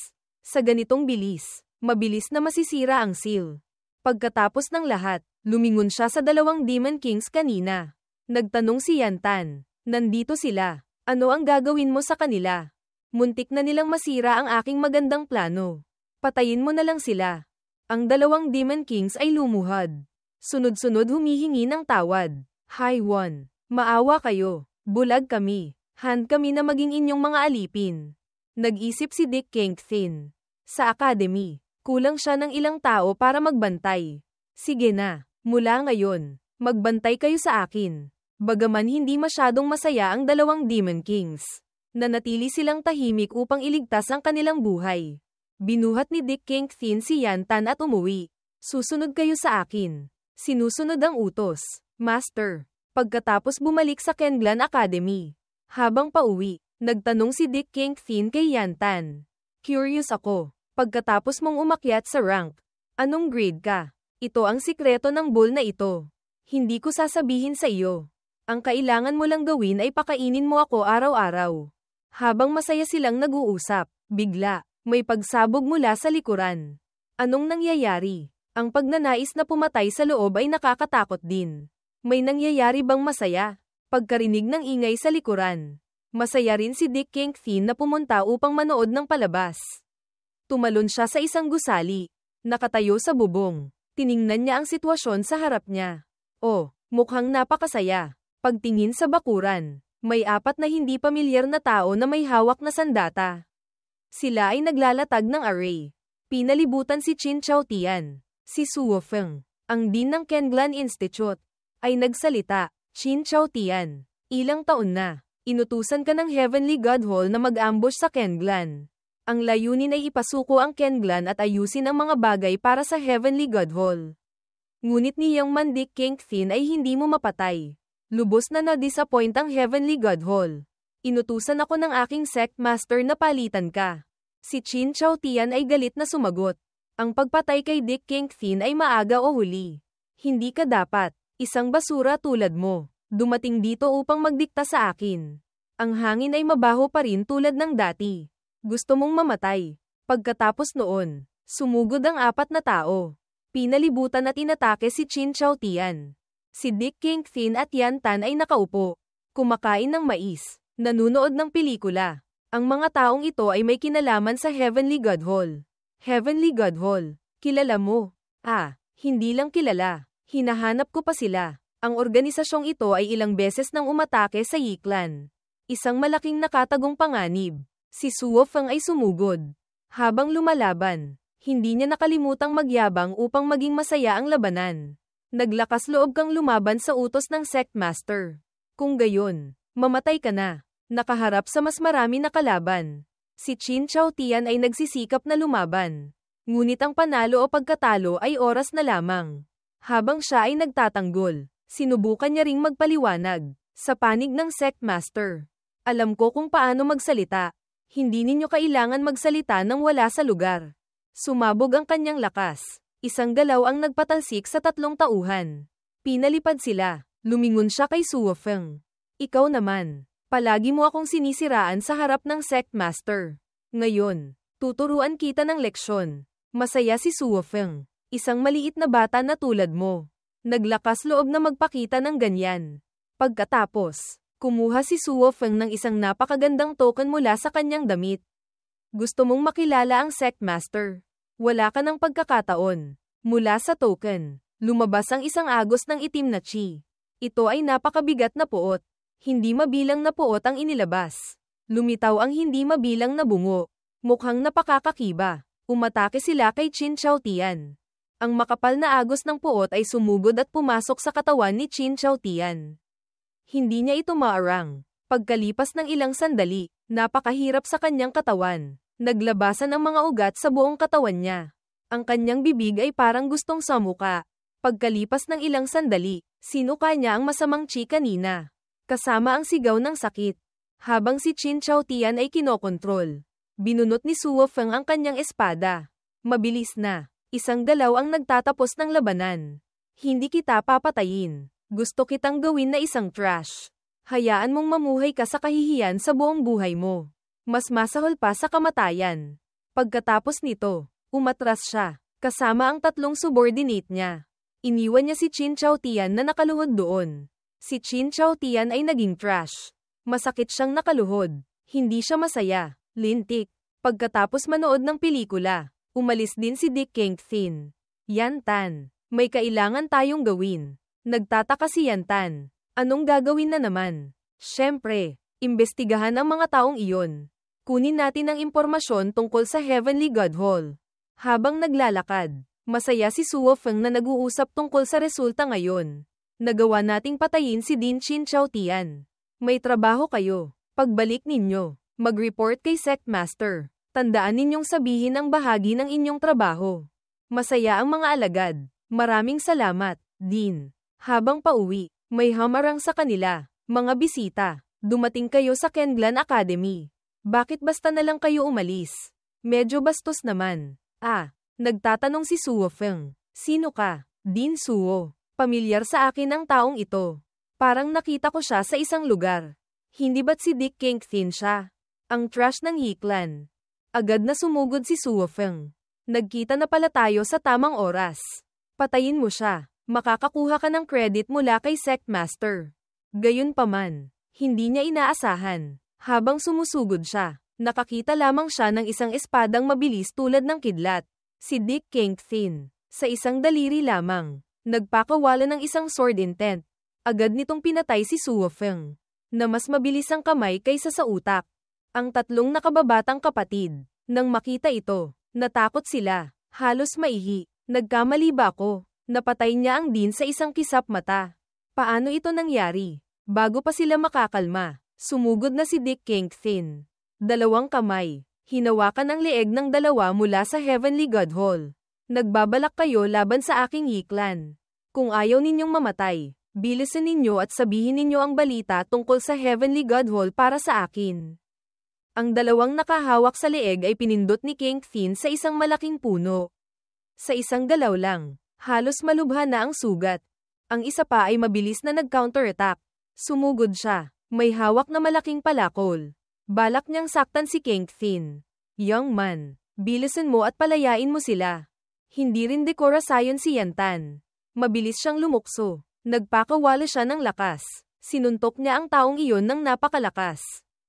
Sa ganitong bilis, mabilis na masisira ang seal. Pagkatapos ng lahat, lumingon siya sa dalawang Demon Kings kanina. Nagtanong si Yantan, nandito sila. Ano ang gagawin mo sa kanila? Muntik na nilang masira ang aking magandang plano. Patayin mo na lang sila. Ang dalawang Demon Kings ay lumuhad. Sunod-sunod humihingi ng tawad. Hi One, maawa kayo. Bulag kami. Hand kami na maging inyong mga alipin. Nag-isip si Dick Kingpin. Sa academy, kulang siya ng ilang tao para magbantay. Sige na, mula ngayon, magbantay kayo sa akin. Bagaman hindi masyadong masaya ang dalawang Demon Kings. Nanatili silang tahimik upang iligtas ang kanilang buhay. Binuhat ni Dick Kingpin si Yantan at umuwi. Susunod kayo sa akin. Sinusunod ang utos, Master. Pagkatapos bumalik sa Kenglan Academy. Habang pauwi, nagtanong si Dick Kingpin kay Yantan. Curious ako. Pagkatapos mong umakyat sa rank, anong grade ka? Ito ang sikreto ng bull na ito. Hindi ko sasabihin sa iyo. Ang kailangan mo lang gawin ay pakainin mo ako araw-araw. Habang masaya silang nag-uusap, bigla, may pagsabog mula sa likuran. Anong nangyayari? Ang pagnanais na pumatay sa loob ay nakakatakot din. May nangyayari bang masaya? Pagkarinig ng ingay sa likuran. Masaya rin si Dick Kingpin na pumunta upang manood ng palabas. Tumalon siya sa isang gusali. Nakatayo sa bubong. Tiningnan niya ang sitwasyon sa harap niya. Oh, mukhang napakasaya. Pagtingin sa bakuran. May 4 na hindi pamilyar na tao na may hawak na sandata. Sila ay naglalatag ng array. Pinalibutan si Qin Chaotian. Si Suo Feng, ang dean ng Kenglan Institute, ay nagsalita. Qin Chaotian, ilang taon na, inutusan ka ng Heavenly God Hall na mag-ambush sa Kenglan. Ang layunin ay ipasuko ang Kenglan at ayusin ang mga bagay para sa Heavenly God Hall. Ngunit ni Yang Man Dick Kingpin ay hindi mo mapatay. Lubos na na-disappoint ang Heavenly God Hall. Inutusan ako ng aking sect master na palitan ka. Si Qin Chaotian ay galit na sumagot. Ang pagpatay kay Dick Kingpin ay maaga o huli. Hindi ka dapat, isang basura tulad mo, dumating dito upang magdikta sa akin. Ang hangin ay mabaho pa rin tulad ng dati. Gusto mong mamatay. Pagkatapos noon, sumugod ang 4 na tao. Pinalibutan at inatake si Qin Chaotian. Si Dick Kingpin at Yantan ay nakaupo, kumakain ng mais, nanunood ng pelikula. Ang mga taong ito ay may kinalaman sa Heavenly God Hall. Heavenly God Hall, kilala mo? Ah, hindi lang kilala. Hinahanap ko pa sila. Ang organisasyong ito ay ilang beses nang umatake sa Yiklan. Isang malaking nakatagong panganib. Si Suo Feng ay sumugod. Habang lumalaban, hindi niya nakalimutang magyabang upang maging masaya ang labanan. Naglakas loob kang lumaban sa utos ng sect master. Kung gayon, mamatay ka na. Nakaharap sa mas marami na kalaban. Si Qin Chaotian ay nagsisikap na lumaban. Ngunit ang panalo o pagkatalo ay oras na lamang. Habang siya ay nagtatanggol, sinubukan niya ring magpaliwanag. Sa panig ng sect master. Alam ko kung paano magsalita. Hindi ninyo kailangan magsalita nang wala sa lugar. Sumabog ang kanyang lakas. Isang galaw ang nagpatalsik sa 3 tauhan. Pinalipad sila. Lumingon siya kay Suo Feng. Ikaw naman. Palagi mo akong sinisiraan sa harap ng sect master. Ngayon, tuturuan kita ng leksyon. Masaya si Suo Feng. Isang maliit na bata na tulad mo. Naglakas loob na magpakita ng ganyan. Pagkatapos, kumuha si Suo Feng ng isang napakagandang token mula sa kanyang damit. Gusto mong makilala ang Sect Master. Wala ka ng pagkakataon. Mula sa token, lumabas ang isang agos ng itim na chi. Ito ay napakabigat na puot. Hindi mabilang na puot ang inilabas. Lumitaw ang hindi mabilang na bungo. Mukhang napakakakiba. Umatake sila kay Qin Xiaotian. Ang makapal na agos ng puot ay sumugod at pumasok sa katawan ni Qin Xiaotian. Hindi niya ito maarang. Pagkalipas ng ilang sandali, napakahirap sa kanyang katawan. Naglabasan ang mga ugat sa buong katawan niya. Ang kanyang bibig ay parang gustong samuka. Pagkalipas ng ilang sandali, sinuka niya ang masamang chi kanina. Kasama ang sigaw ng sakit. Habang si Qin Xiaotian ay kinokontrol. Binunot ni Suo Feng ang kanyang espada. Mabilis na. Isang galaw ang nagtatapos ng labanan. Hindi kita papatayin. Gusto kitang gawin na isang trash. Hayaan mong mamuhay ka sa kahihiyan sa buong buhay mo. Mas masahol pa sa kamatayan. Pagkatapos nito, umatras siya, kasama ang tatlong subordinate niya. Iniwan niya si Qin Xiaotian na nakaluhod doon. Si Qin Xiaotian ay naging trash. Masakit siyang nakaluhod. Hindi siya masaya. Lintik. Pagkatapos manood ng pelikula, umalis din si Dick Kengthin. Yan Tan, may kailangan tayong gawin. Nagtataka si Yan Tan. Anong gagawin na naman? Siyempre, imbestigahan ang mga taong iyon. Kunin natin ang impormasyon tungkol sa Heavenly God Hall. Habang naglalakad, masaya si Suo Feng na nag-uusap tungkol sa resulta ngayon. Nagawa nating patayin si Din Qin Xiaotian. May trabaho kayo. Pagbalik ninyo, mag-report kay Sect Master. Tandaan ninyong sabihin ang bahagi ng inyong trabaho. Masaya ang mga alagad. Maraming salamat, Din. Habang pauwi, may hamarang sa kanila. Mga bisita, dumating kayo sa Kenglan Academy. Bakit basta na lang kayo umalis? Medyo bastos naman. Nagtatanong si Suo Feng. Sino ka? Din Suo. Pamilyar sa akin ang taong ito. Parang nakita ko siya sa isang lugar. Hindi ba't si Dick Kengthin siya? Ang trash ng Yiklan. Agad na sumugod si Suo Feng. Nagkita na pala tayo sa tamang oras. Patayin mo siya. Makakakuha ka ng credit mula kay Sect Master. Gayunpaman, hindi niya inaasahan. Habang sumusugod siya, nakakita lamang siya ng isang espadang mabilis tulad ng kidlat. Si Dick Kengthin. Sa isang daliri lamang, nagpakawala ng isang sword intent. Agad nitong pinatay si Suo Feng, na mas mabilis ang kamay kaysa sa utak. Ang tatlong nakababatang kapatid, nang makita ito, natakot sila. Halos maihi. Nagkamali ba ako? Napatay niya ang Din sa isang kisap mata. Paano ito nangyari? Bago pa sila makakalma, sumugod na si Dick Kengthin. Dalawang kamay. Hinawakan ang leeg ng dalawa mula sa Heavenly God Hall. Nagbabalak kayo laban sa aking Yiklan. Kung ayaw ninyong mamatay, bilisan ninyo at sabihin ninyo ang balita tungkol sa Heavenly God Hall para sa akin. Ang dalawang nakahawak sa leeg ay pinindot ni Kengthin sa isang malaking puno. Sa isang galaw lang, halos malubha na ang sugat. Ang isa pa ay mabilis na nag-counterattack. Sumugod siya. May hawak na malaking palakol. Balak niyang saktan si Kengthin. Young man, bilisan mo at palayain mo sila. Hindi rin dekorasayon si Yan Tan. Mabilis siyang lumukso. Nagpakawala siya ng lakas. Sinuntok niya ang taong iyon ng napakalakas.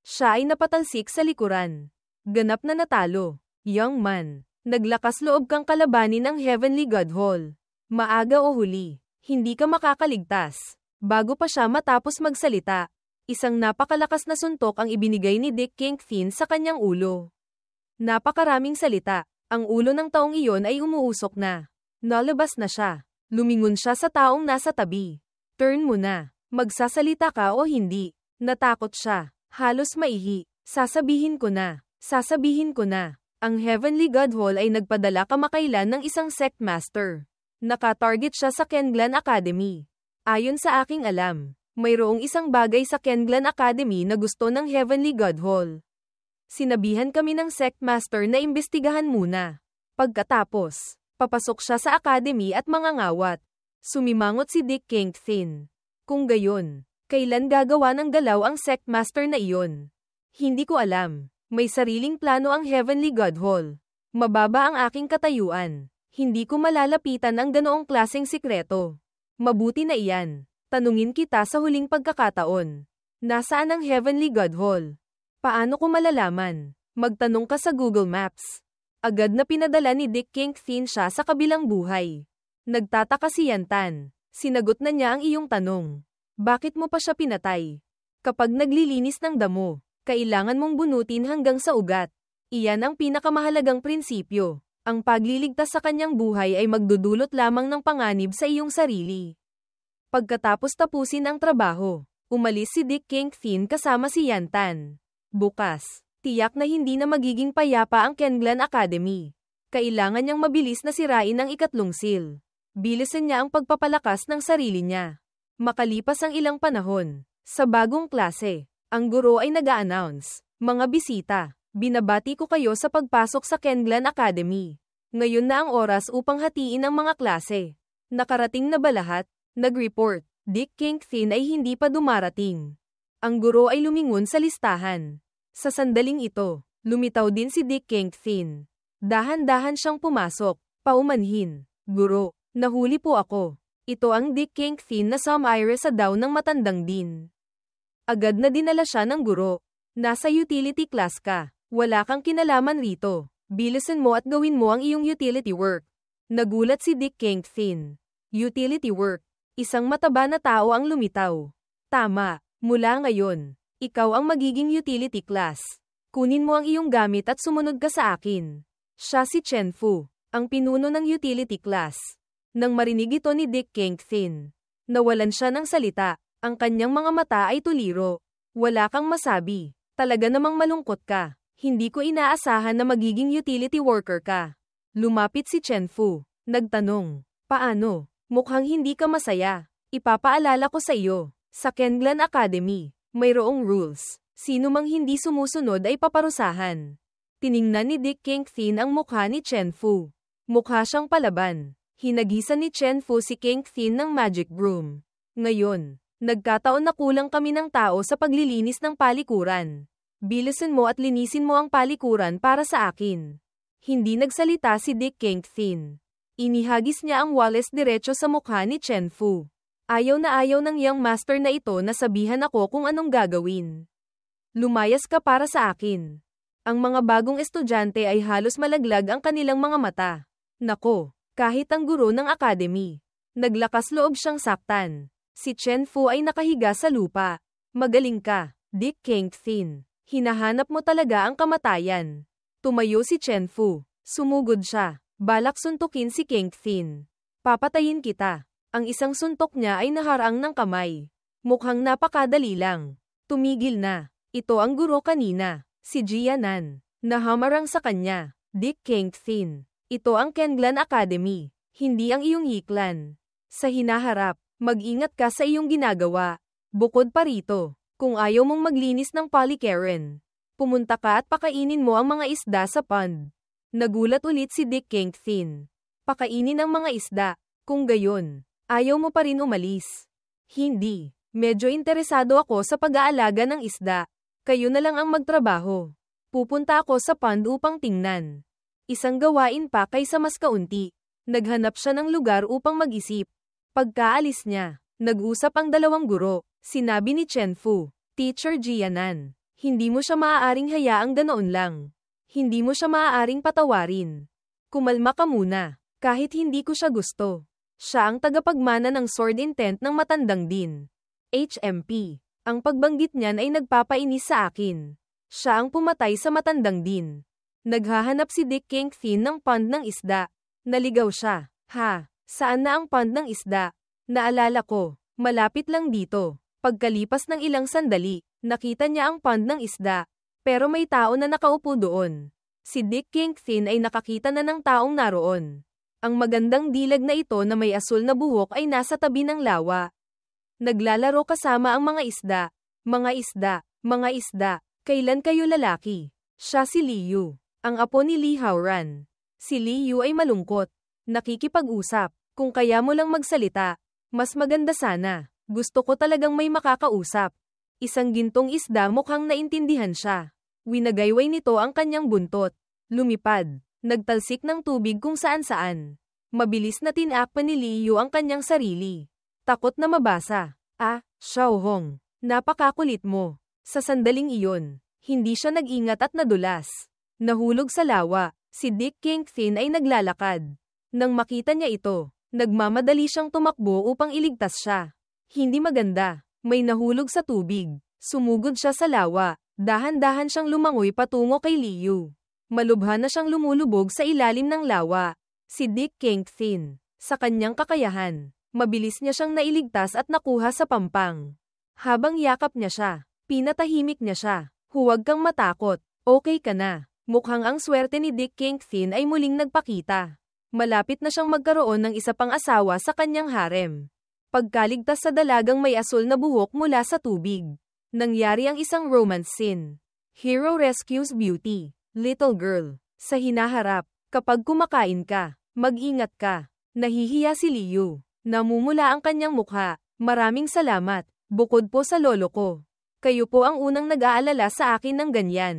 Siya ay napatalsik sa likuran. Ganap na natalo. Young man, naglakas loob kang kalabanin ang Heavenly God Hall. Maaga o huli, hindi ka makakaligtas. Bago pa siya matapos magsalita, isang napakalakas na suntok ang ibinigay ni Dick Kengthin sa kanyang ulo. Napakaraming salita, ang ulo ng taong iyon ay umuusok na. Nalabas na siya. Lumingon siya sa taong nasa tabi. Turn mo na. Magsasalita ka o hindi. Natakot siya. Halos maihi. Sasabihin ko na. Sasabihin ko na. Ang Heavenly God Hall ay nagpadala kamakailan ng isang sect master. Nakatarget siya sa Kenglan Academy. Ayon sa aking alam, mayroong isang bagay sa Kenglan Academy na gusto ng Heavenly God Hall. Sinabihan kami ng sect master na imbestigahan muna. Pagkatapos, papasok siya sa academy at mangangawat. Sumimangot si Dick Kengthin. Kung gayon, kailan gagawa ng galaw ang sect master na iyon? Hindi ko alam. May sariling plano ang Heavenly God Hall. Mababa ang aking katayuan. Hindi ko malalapitan ang ganoong klaseng sikreto. Mabuti na iyan. Tanungin kita sa huling pagkakataon. Nasaan ang Heavenly God Hall? Paano ko malalaman? Magtanong ka sa Google Maps. Agad na pinadala ni Dick Kingpin siya sa kabilang buhay. Nagtataka si Yantan. Sinagot na niya ang iyong tanong. Bakit mo pa siya pinatay? Kapag naglilinis ng damo, kailangan mong bunutin hanggang sa ugat. Iyan ang pinakamahalagang prinsipyo. Ang pagliligtas sa kanyang buhay ay magdudulot lamang ng panganib sa iyong sarili. Pagkatapos tapusin ang trabaho, umalis si Dick Kingpin kasama si Yantan. Bukas, tiyak na hindi na magiging payapa ang Kenglan Academy. Kailangan niyang mabilis na sirain ang ikatlong seal. Bilisan niya ang pagpapalakas ng sarili niya. Makalipas ang ilang panahon, sa bagong klase, ang guro ay nag-a-announce, "Mga bisita, binabati ko kayo sa pagpasok sa Kenglan Academy. Ngayon na ang oras upang hatiin ang mga klase." Nakarating na ba lahat? Nag-report. Dick Kingpin ay hindi pa dumarating. Ang guro ay lumingon sa listahan. Sa sandaling ito, lumitaw din si Dick Kingpin. Dahan-dahan siyang pumasok, paumanhin. "Guro, nahuli po ako." Ito ang Dick Kingpin na sumire sa daw ng matandang din. Agad na dinala siya ng guro. "Nasa utility class ka. Wala kang kinalaman rito. Bilisan mo at gawin mo ang iyong utility work." Nagulat si Dick Kingpin. Utility work. Isang mataba na tao ang lumitaw. "Tama, mula ngayon, ikaw ang magiging utility class. Kunin mo ang iyong gamit at sumunod ka sa akin." Siya si Chen Fu, ang pinuno ng utility class. Nang marinig ito ni Dick Kingpin, nawalan siya ng salita. Ang kanyang mga mata ay tuliro. "Wala kang masabi. Talaga namang malungkot ka. Hindi ko inaasahan na magiging utility worker ka." Lumapit si Chen Fu. Nagtanong, "Paano? Mukhang hindi ka masaya." "Ipapaalala ko sa iyo, sa Kenglan Academy, mayroong rules. Sino mang hindi sumusunod ay paparusahan." Tiningnan ni Dick Kingpin ang mukha ni Chen Fu. Mukha siyang palaban. Hinagisan ni Chen Fu si Kingpin ng magic broom. "Ngayon, nagkataon na kulang kami ng tao sa paglilinis ng palikuran. Bilisan mo at linisin mo ang palikuran para sa akin." Hindi nagsalita si Dick Kingpin. Inihagis niya ang wales diretso sa mukha ni Chen Fu. Ayaw ng young master na ito na sabihan ako kung anong gagawin. "Lumayas ka para sa akin." Ang mga bagong estudyante ay halos malaglag ang kanilang mga mata. Nako, kahit ang guro ng academy. Naglakas loob siyang saktan. Si Chen Fu ay nakahiga sa lupa. "Magaling ka, Dick Kingpin. Hinahanap mo talaga ang kamatayan." Tumayo si Chen Fu. Sumugod siya. Balak suntukin si Kingpin. "Papatayin kita." Ang isang suntok niya ay naharang ng kamay. Mukhang napakadali lang. Tumigil na. Ito ang guro kanina, si Jianan. Nahamarang sa kanya. "Dick Kingpin. Ito ang Kenglan Academy. Hindi ang iyong hiklan. Sa hinaharap, mag-ingat ka sa iyong ginagawa. Bukod pa rito, kung ayaw mong maglinis ng polycaren, pumunta ka at pakainin mo ang mga isda sa pond." Nagulat ulit si Dick Kingpin. Pakainin ang mga isda. Kung gayon, ayaw mo pa rin umalis. "Hindi. Medyo interesado ako sa pag-aalaga ng isda. Kayo na lang ang magtrabaho. Pupunta ako sa pond upang tingnan. Isang gawain pa kaysa mas kaunti." Naghanap siya ng lugar upang mag-isip. Pagkaalis niya, nag-usap ang dalawang guro. Sinabi ni Chen Fu, "Teacher Jianan, hindi mo siya maaaring hayaang ganoon lang. Hindi mo siya maaaring patawarin. Kumalma ka muna. Kahit hindi ko siya gusto. Siya ang tagapagmana ng sword intent ng matandang din. HMP. Ang pagbanggit niyan ay nagpapainis sa akin. Siya ang pumatay sa matandang din." Naghahanap si Dick Kingpin ng pond ng isda. Naligaw siya. "Ha? Saan na ang pond ng isda?" "Naalala ko. Malapit lang dito." Pagkalipas ng ilang sandali, nakita niya ang pond ng isda. Pero may tao na nakaupo doon. Si Dick Kingpin ay nakakita na ng taong naroon. Ang magandang dilag na ito na may asul na buhok ay nasa tabi ng lawa. Naglalaro kasama ang mga isda. "Mga isda, mga isda, kailan kayo lalaki?" Siya si Liu, ang apo ni Li Haoran. Si Liu ay malungkot. Nakikipag-usap. "Kung kaya mo lang magsalita, mas maganda sana. Gusto ko talagang may makakausap." Isang gintong isda, mukhang naintindihan siya. Winagayway nito ang kanyang buntot. Lumipad. Nagtalsik ng tubig kung saan-saan. Mabilis na tinakpan ni Liu ang kanyang sarili. Takot na mabasa. "Ah, Xiaohong, napakakulit mo." Sa sandaling iyon, Hindi siya nag-ingat at nadulas. Nahulog sa lawa. Si Dick Kingpin ay naglalakad. Nang makita niya ito, nagmamadali siyang tumakbo upang iligtas siya. Hindi maganda. May nahulog sa tubig. Sumugod siya sa lawa. Dahan-dahan siyang lumangoy patungo kay Liu. Malubha na siyang lumulubog sa ilalim ng lawa. Si Dick Kingpin, sa kanyang kakayahan, mabilis niya siyang nailigtas at nakuha sa pampang. Habang yakap niya siya, pinatahimik niya siya. Huwag kang matakot, okay ka na. Mukhang ang swerte ni Dick Kingpin ay muling nagpakita. Malapit na siyang magkaroon ng isa pang asawa sa kanyang harem. Pagkaligtas sa dalagang may asul na buhok mula sa tubig, nangyari ang isang romance scene. Hero rescues beauty, little girl. Sa hinaharap, kapag kumakain ka, mag-ingat ka. Nahihiya si Liu. Namumula ang kanyang mukha. Maraming salamat, bukod po sa lolo ko. Kayo po ang unang nag-aalala sa akin ng ganyan.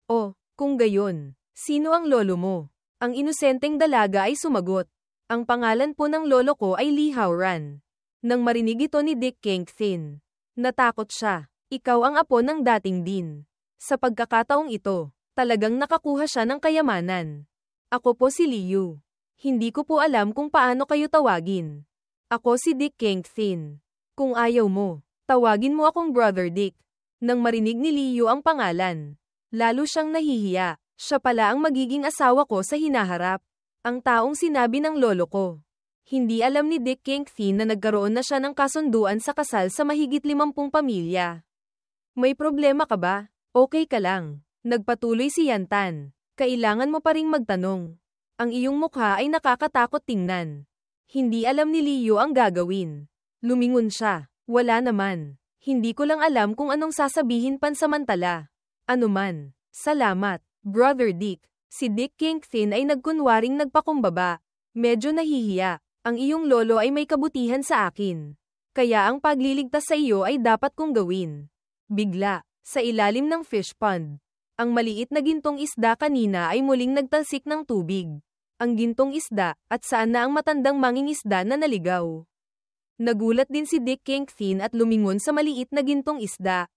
Oh, kung gayon, sino ang lolo mo? Ang inosenteng dalaga ay sumagot. Ang pangalan po ng lolo ko ay Li Haoran. Nang marinig ito ni Dick Kingpin, natakot siya. Ikaw ang apo ng dating din. Sa pagkakataong ito, talagang nakakuha siya ng kayamanan. Ako po si Liu. Hindi ko po alam kung paano kayo tawagin. Ako si Dick Kingpin. Kung ayaw mo, tawagin mo akong Brother Dick. Nang marinig ni Liu ang pangalan, lalo siyang nahihiya. Siya pala ang magiging asawa ko sa hinaharap. Ang taong sinabi ng lolo ko. Hindi alam ni Dick Kingpin na nagkaroon na siya ng kasunduan sa kasal sa mahigit 50 pamilya. May problema ka ba? Okay ka lang. Nagpatuloy si Yantan. Kailangan mo pa ring magtanong. Ang iyong mukha ay nakakatakot tingnan. Hindi alam ni Liu ang gagawin. Lumingon siya. Wala naman. Hindi ko lang alam kung anong sasabihin pansamantala. Ano man. Salamat, Brother Dick. Si Dick Kingpin ay nagkunwaring nagpakumbaba. Medyo nahihiya. Ang iyong lolo ay may kabutihan sa akin. Kaya ang pagliligtas sa iyo ay dapat kong gawin. Bigla, sa ilalim ng fish pond, ang maliit na gintong isda kanina ay muling nagtalsik ng tubig. Ang gintong isda, at saan na ang matandang mangingisda na naligaw? Nagulat din si Dick Kingpin at lumingon sa maliit na gintong isda.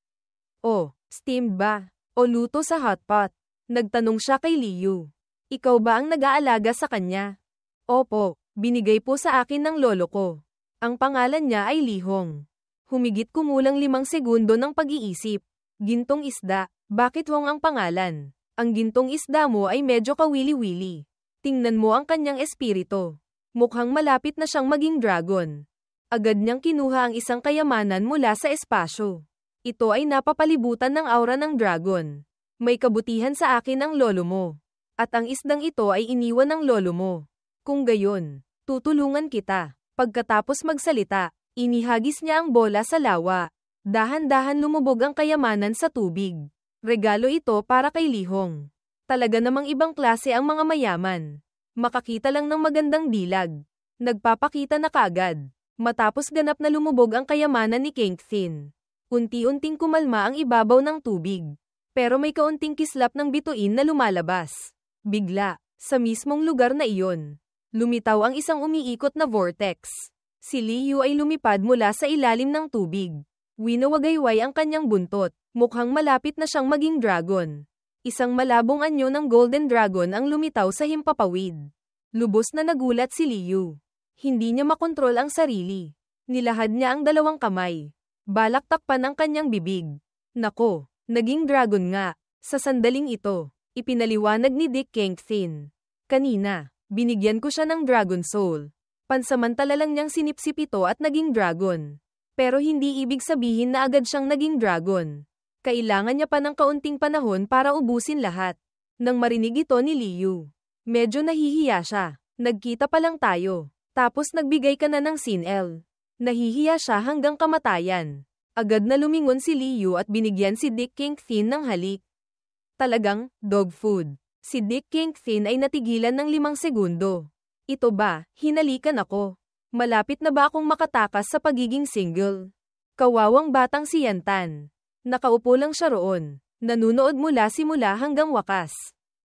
Oh, steamed ba? O luto sa hotpot? Nagtanong siya kay Liu. Ikaw ba ang nag-aalaga sa kanya? Opo, binigay po sa akin ng lolo ko. Ang pangalan niya ay Lihong. Humigit kumulang 5 segundo ng pag-iisip. Gintong isda, bakit Hong ang pangalan? Ang gintong isda mo ay medyo kawili-wili. Tingnan mo ang kanyang espiritu. Mukhang malapit na siyang maging dragon. Agad niyang kinuha ang isang kayamanan mula sa espasyo. Ito ay napapalibutan ng aura ng dragon. May kabutihan sa akin ang lolo mo. At ang isdang ito ay iniwan ng lolo mo. Kung gayon, tutulungan kita. Pagkatapos magsalita, inihagis niya ang bola sa lawa. Dahan-dahan lumubog ang kayamanan sa tubig. Regalo ito para kay Lihong. Talaga namang ibang klase ang mga mayaman. Makakita lang ng magandang dilag. Nagpapakita na kaagad. Matapos ganap na lumubog ang kayamanan ni Kingpin. Unti-unting kumalma ang ibabaw ng tubig. Pero may kaunting kislap ng bituin na lumalabas. Bigla, sa mismong lugar na iyon, lumitaw ang isang umiikot na vortex. Si Liu ay lumipad mula sa ilalim ng tubig. Winawagayway ang kanyang buntot. Mukhang malapit na siyang maging dragon. Isang malabong anyo ng golden dragon ang lumitaw sa himpapawid. Lubos na nagulat si Liu. Hindi niya makontrol ang sarili. Nilahad niya ang 2 kamay. Balak takpan ang kanyang bibig. Nako, naging dragon nga. Sa sandaling ito, ipinaliwanag ni Dick Kingpin. Kanina, binigyan ko siya ng dragon soul. Pansamantala lang niyang sinipsip ito at naging dragon. Pero hindi ibig sabihin na agad siyang naging dragon. Kailangan niya pa ng kaunting panahon para ubusin lahat. Nang marinig ito ni Liu, medyo nahihiya siya. Nagkita pa lang tayo. Tapos nagbigay ka na ng sinel. Nahihiya siya hanggang kamatayan. Agad na lumingon si Liu at binigyan si Dick Kingpin ng halik. Talagang, dog food. Si Dick Kingpin ay natigilan ng 5 segundo. Ito ba, hinalikan ako? Malapit na ba akong makatakas sa pagiging single? Kawawang batang si Yantan. Nakaupo lang siya roon. Nanunood mula simula hanggang wakas.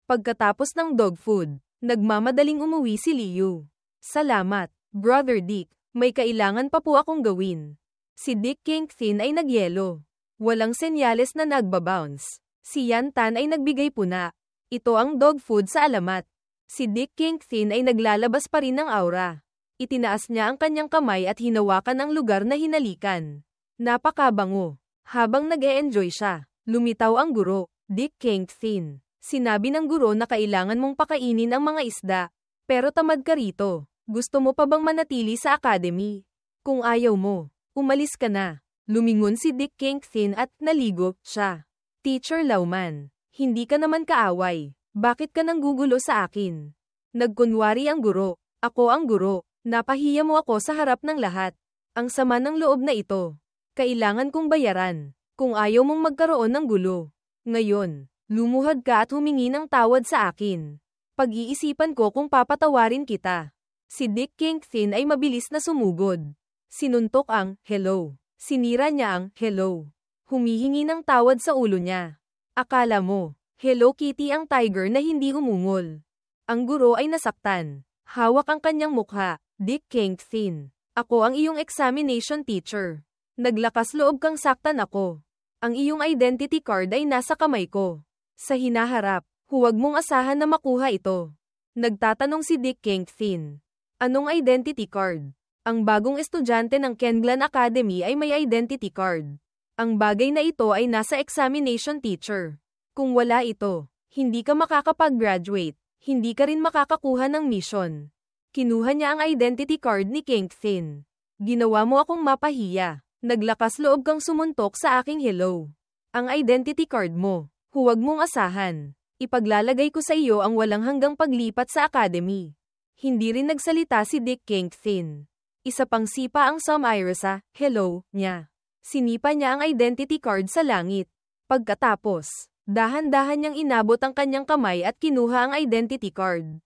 Pagkatapos ng dog food, nagmamadaling umuwi si Liu. Salamat, Brother Dick. May kailangan pa po akong gawin. Si Dick Kingpin ay nagyelo. Walang senyales na nagbabounce. Si Yan Tan ay nagbigay puna. Ito ang dog food sa alamat. Si Dick Kingpin ay naglalabas pa rin ng aura. Itinaas niya ang kanyang kamay at hinawakan ang lugar na hinalikan. Napakabango. Habang nag-e-enjoy siya, lumitaw ang guro. Dick Kingpin. Sinabi ng guro na kailangan mong pakainin ang mga isda. Pero tamad ka rito. Gusto mo pa bang manatili sa academy? Kung ayaw mo, umalis ka na. Lumingon si Dick Kingpin at naligo siya. Teacher Lauman, hindi ka naman kaaway. Bakit ka nanggugulo sa akin? Nagkunwari ang guro. Ako ang guro. Napahiya mo ako sa harap ng lahat. Ang sama ng loob na ito. Kailangan kong bayaran. Kung ayaw mong magkaroon ng gulo. Ngayon, lumuhad ka at humingi ng tawad sa akin. Pag-iisipan ko kung papatawarin kita. Si Dick Kingpin ay mabilis na sumugod. Sinuntok ang hello. Sinira niya ang hello. Humihingi ng tawad sa ulo niya. Akala mo, Hello Kitty ang tiger na hindi umungol. Ang guro ay nasaktan. Hawak ang kanyang mukha. Dick Kingpin. Ako ang iyong examination teacher. Naglakas loob kang saktan ako. Ang iyong identity card ay nasa kamay ko. Sa hinaharap, huwag mong asahan na makuha ito. Nagtatanong si Dick Kingpin. Anong identity card? Ang bagong estudyante ng Kenglan Academy ay may identity card. Ang bagay na ito ay nasa examination teacher. Kung wala ito, hindi ka makakapag-graduate. Hindi ka rin makakakuha ng mission. Kinuha niya ang identity card ni Kingpin. Ginawa mo akong mapahiya. Naglakas loob kang sumuntok sa aking hello. Ang identity card mo, huwag mong asahan. Ipaglalagay ko sa iyo ang walang hanggang paglipat sa academy. Hindi rin nagsalita si Dick Kingpin. Isa pang sipa ang sumire sa hello niya. Sinipa niya ang identity card sa langit. Pagkatapos, dahan-dahan niyang inabot ang kanyang kamay at kinuha ang identity card.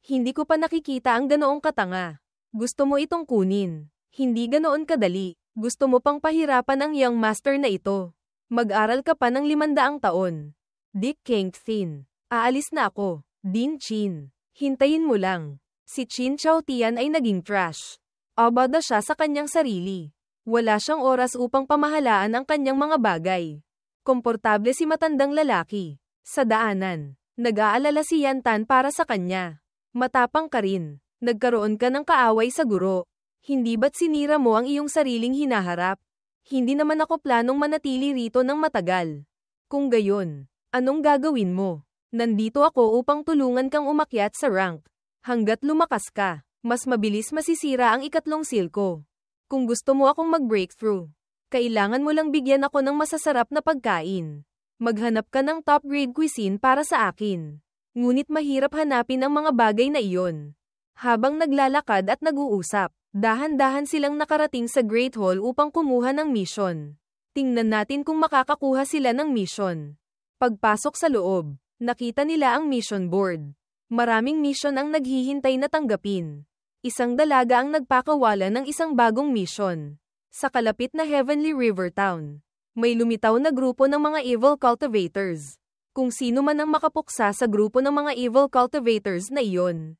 Hindi ko pa nakikita ang ganoong katanga. Gusto mo itong kunin. Hindi ganoon kadali. Gusto mo pang pahirapan ang young master na ito. Mag-aral ka pa ng 500 taon. Dick Kingpin. Aalis na ako. Dean Chin. Hintayin mo lang. Si Chin Chow Tian ay naging trash. Abada siya sa kanyang sarili. Wala siyang oras upang pamahalaan ang kanyang mga bagay. Komportable si matandang lalaki. Sa daanan, nag-aalala si Yan Tan para sa kanya. Matapang ka rin. Nagkaroon ka ng kaaway sa guro. Hindi ba't sinira mo ang iyong sariling hinaharap? Hindi naman ako planong manatili rito ng matagal. Kung gayon, anong gagawin mo? Nandito ako upang tulungan kang umakyat sa rank. Hanggat lumakas ka, mas mabilis masisira ang ikatlong seal ko. Kung gusto mo akong mag-breakthrough, kailangan mo lang bigyan ako ng masasarap na pagkain. Maghanap ka ng top grade cuisine para sa akin. Ngunit mahirap hanapin ang mga bagay na iyon. Habang naglalakad at nag-uusap, dahan-dahan silang nakarating sa Great Hall upang kumuha ng mission. Tingnan natin kung makakakuha sila ng mission. Pagpasok sa loob, nakita nila ang mission board. Maraming mission ang naghihintay na tanggapin. Isang dalaga ang nagpakawala ng isang bagong mission. Sa kalapit na Heavenly River Town, may lumitaw na grupo ng mga evil cultivators. Kung sino man ang makapuksa sa grupo ng mga evil cultivators na iyon,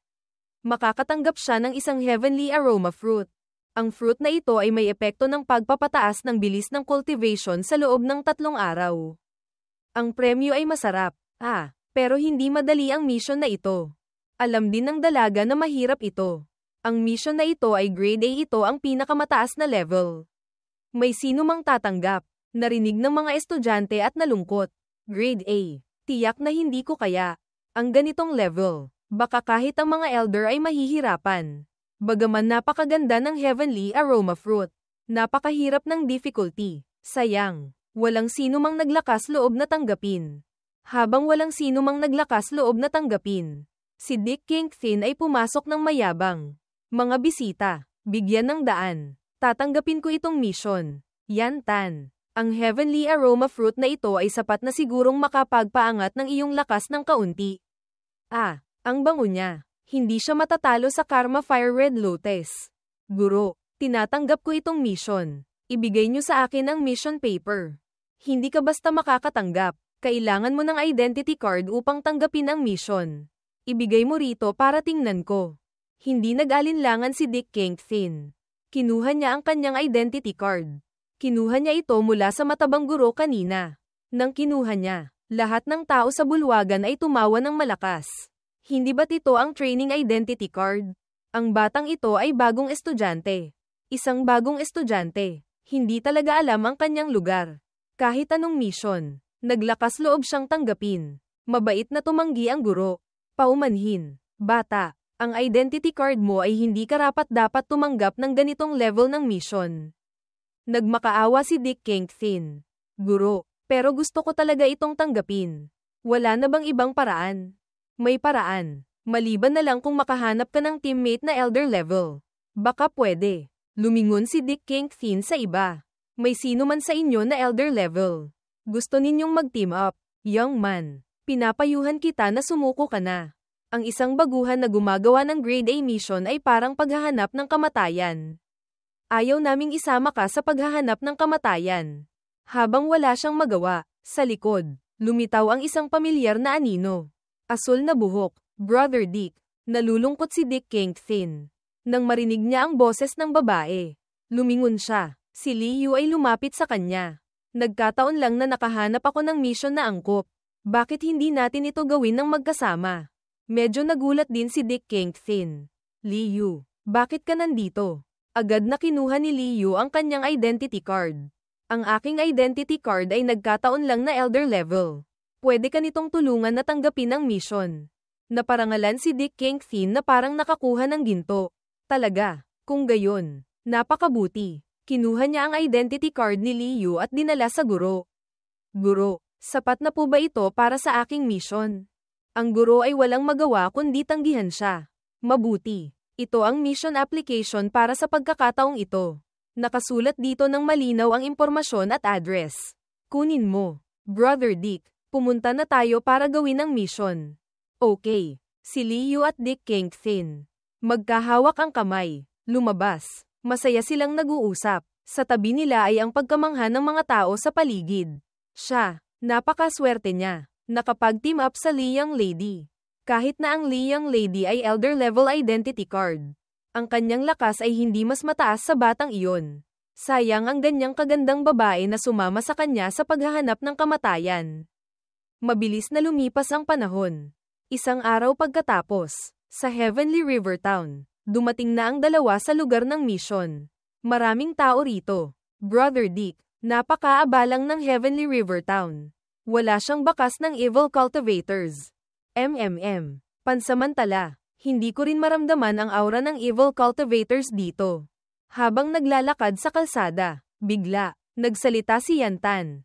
makakatanggap siya ng isang heavenly aroma fruit. Ang fruit na ito ay may epekto ng pagpapataas ng bilis ng cultivation sa loob ng 3 araw. Ang premyo ay masarap, pero hindi madali ang mission na ito. Alam din ng dalaga na mahirap ito. Ang mission na ito ay grade A, ito ang pinakamataas na level. May sino mang tatanggap, narinig ng mga estudyante at nalungkot. Grade A, tiyak na hindi ko kaya. Ang ganitong level. Baka kahit ang mga elder ay mahihirapan. Bagaman napakaganda ng heavenly aroma fruit, napakahirap ng difficulty. Sayang, walang sino mang naglakas loob na tanggapin. Habang walang sino mang naglakas loob na tanggapin, si Dick Kingpin ay pumasok ng mayabang. Mga bisita, bigyan ng daan. Tatanggapin ko itong mission. Yan Tan. Ang heavenly aroma fruit na ito ay sapat na sigurong makapagpaangat ng iyong lakas ng kaunti. Ang bango niya. Hindi siya matatalo sa Karma Fire Red Lotus. Guro, tinatanggap ko itong mission. Ibigay niyo sa akin ang mission paper. Hindi ka basta makakatanggap. Kailangan mo ng identity card upang tanggapin ang mission. Ibigay mo rito para tingnan ko. Hindi nag-alinlangan si Dick Kingpin. Kinuha niya ang kanyang identity card. Kinuha niya ito mula sa matabang guro kanina. Nang kinuha niya, Lahat ng tao sa bulwagan ay tumawa ng malakas. Hindi ba't ito ang training identity card? Ang batang ito ay bagong estudyante. Isang bagong estudyante. Hindi talaga alam ang kanyang lugar. Kahit anong mission, naglakas loob siyang tanggapin. Mabait na tumanggi ang guro. Paumanhin. Bata, ang identity card mo ay hindi karapat-dapat tumanggap ng ganitong level ng mission. Nagmakaawa si Dick Kingpin. Guro, pero gusto ko talaga itong tanggapin. Wala na bang ibang paraan? May paraan. Maliban na lang kung makahanap ka ng teammate na elder level. Baka pwede. Lumingon si Dick Kingpin sa iba. May sino man sa inyo na elder level. Gusto ninyong mag-team up, young man. Pinapayuhan kita na sumuko ka na. Ang isang baguhan na gumagawa ng grade A mission ay parang paghahanap ng kamatayan. Ayaw naming isama ka sa paghahanap ng kamatayan. Habang wala siyang magawa, sa likod, lumitaw ang isang pamilyar na anino. Asul na buhok, Brother Dick. Nalulungkot si Dick Kingpin. Nang marinig niya ang boses ng babae, lumingon siya. Si Liu ay lumapit sa kanya. Nagkataon lang na nakahanap ako ng mission na angkop. Bakit hindi natin ito gawin ng magkasama? Medyo nagulat din si Dick Kingpin. Liu, bakit ka nandito? Agad na kinuha ni Liu ang kanyang identity card. Ang aking identity card ay nagkataon lang na elder level. Pwede ka nitong tulungan na tanggapin ang mission. Naparangalan si Dick Kingpin na parang nakakuha ng ginto. Talaga, kung gayon, napakabuti. Kinuha niya ang identity card ni Liu at dinala sa guro. Guro, sapat na po ba ito para sa aking mission? Ang guro ay walang magawa kundi tanggihan siya. Mabuti. Ito ang mission application para sa pagkakataong ito. Nakasulat dito ng malinaw ang impormasyon at address. Kunin mo. Brother Dick, pumunta na tayo para gawin ang mission. Okay. Si Liu at Dick Kingpin. Magkahawak ang kamay. Lumabas. Masaya silang nag-uusap. Sa tabi nila ay ang pagkamangha ng mga tao sa paligid. Siya, napakaswerte niya. Nakapag-team up sa Young Lady. Kahit na ang Young Lady ay elder level identity card. Ang kanyang lakas ay hindi mas mataas sa batang iyon. Sayang ang ganyang kagandang babae na sumama sa kanya sa paghahanap ng kamatayan. Mabilis na lumipas ang panahon. Isang araw pagkatapos, sa Heavenly River Town, dumating na ang dalawa sa lugar ng mission. Maraming tao rito. Brother Dick, napakaabalang ng Heavenly River Town. Wala siyang bakas ng evil cultivators. Pansamantala, hindi ko rin maramdaman ang aura ng evil cultivators dito. Habang naglalakad sa kalsada, bigla, nagsalita si Yantan.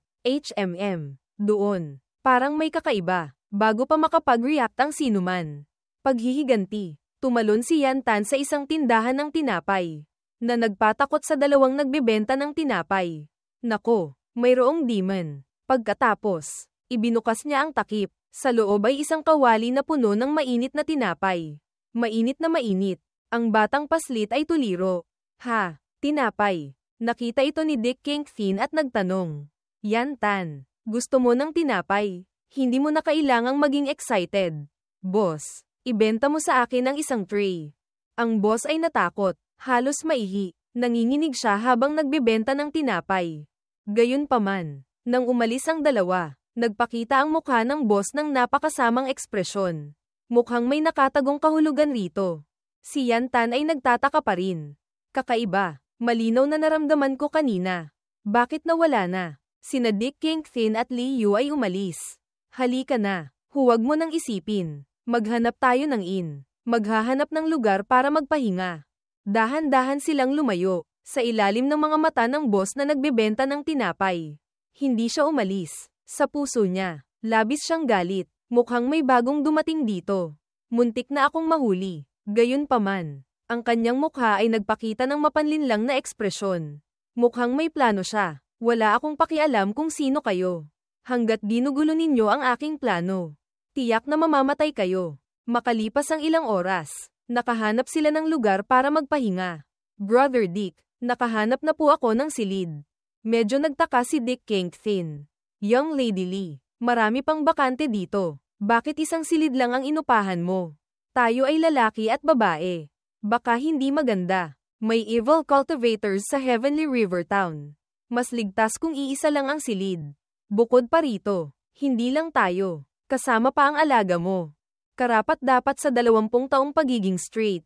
Doon, parang may kakaiba, bago pa makapag-react ang sinuman. Paghihiganti, tumalon si Yantan sa isang tindahan ng tinapay, na nagpatakot sa dalawang nagbebenta ng tinapay. Nako, mayroong demon. Pagkatapos, ibinukas niya ang takip. Sa loob ay isang kawali na puno ng mainit na tinapay. Mainit na mainit. Ang batang paslit ay tuliro. Ha, tinapay. Nakita ito ni Dick Kingpin at nagtanong. Yantan, gusto mo ng tinapay? Hindi mo na kailangang maging excited. Boss, ibenta mo sa akin ang isang tray. Ang boss ay natakot, halos maihi. Nanginginig siya habang nagbebenta ng tinapay. Gayunpaman, nang umalis ang dalawa, nagpakita ang mukha ng boss ng napakasamang ekspresyon. Mukhang may nakatagong kahulugan rito. Si Yantan ay nagtataka pa rin. Kakaiba, malinaw na naramdaman ko kanina. Bakit nawala na? Sina Dick Kingpin at Liu ay umalis. Halika na, huwag mo nang isipin. Maghanap tayo ng inn. Maghahanap ng lugar para magpahinga. Dahan-dahan silang lumayo, sa ilalim ng mga mata ng boss na nagbebenta ng tinapay. Hindi siya umalis. Sa puso niya, labis siyang galit. Mukhang may bagong dumating dito. Muntik na akong mahuli. Gayunpaman, ang kanyang mukha ay nagpakita ng mapanlinlang na ekspresyon. Mukhang may plano siya. Wala akong pakialam kung sino kayo. Hanggat ginugulo ninyo ang aking plano, tiyak na mamamatay kayo. Makalipas ang ilang oras, nakahanap sila ng lugar para magpahinga. Brother Dick, nakahanap na po ako ng silid. Medyo nagtaka si Dick Kingpin. Young Lady Lee, marami pang bakante dito. Bakit isang silid lang ang inupahan mo? Tayo ay lalaki at babae. Baka hindi maganda. May evil cultivators sa Heavenly River Town. Mas ligtas kung iisa lang ang silid. Bukod pa rito, Hindi lang tayo. Kasama pa ang alaga mo. Karapat-dapat sa 20 taong pagiging straight.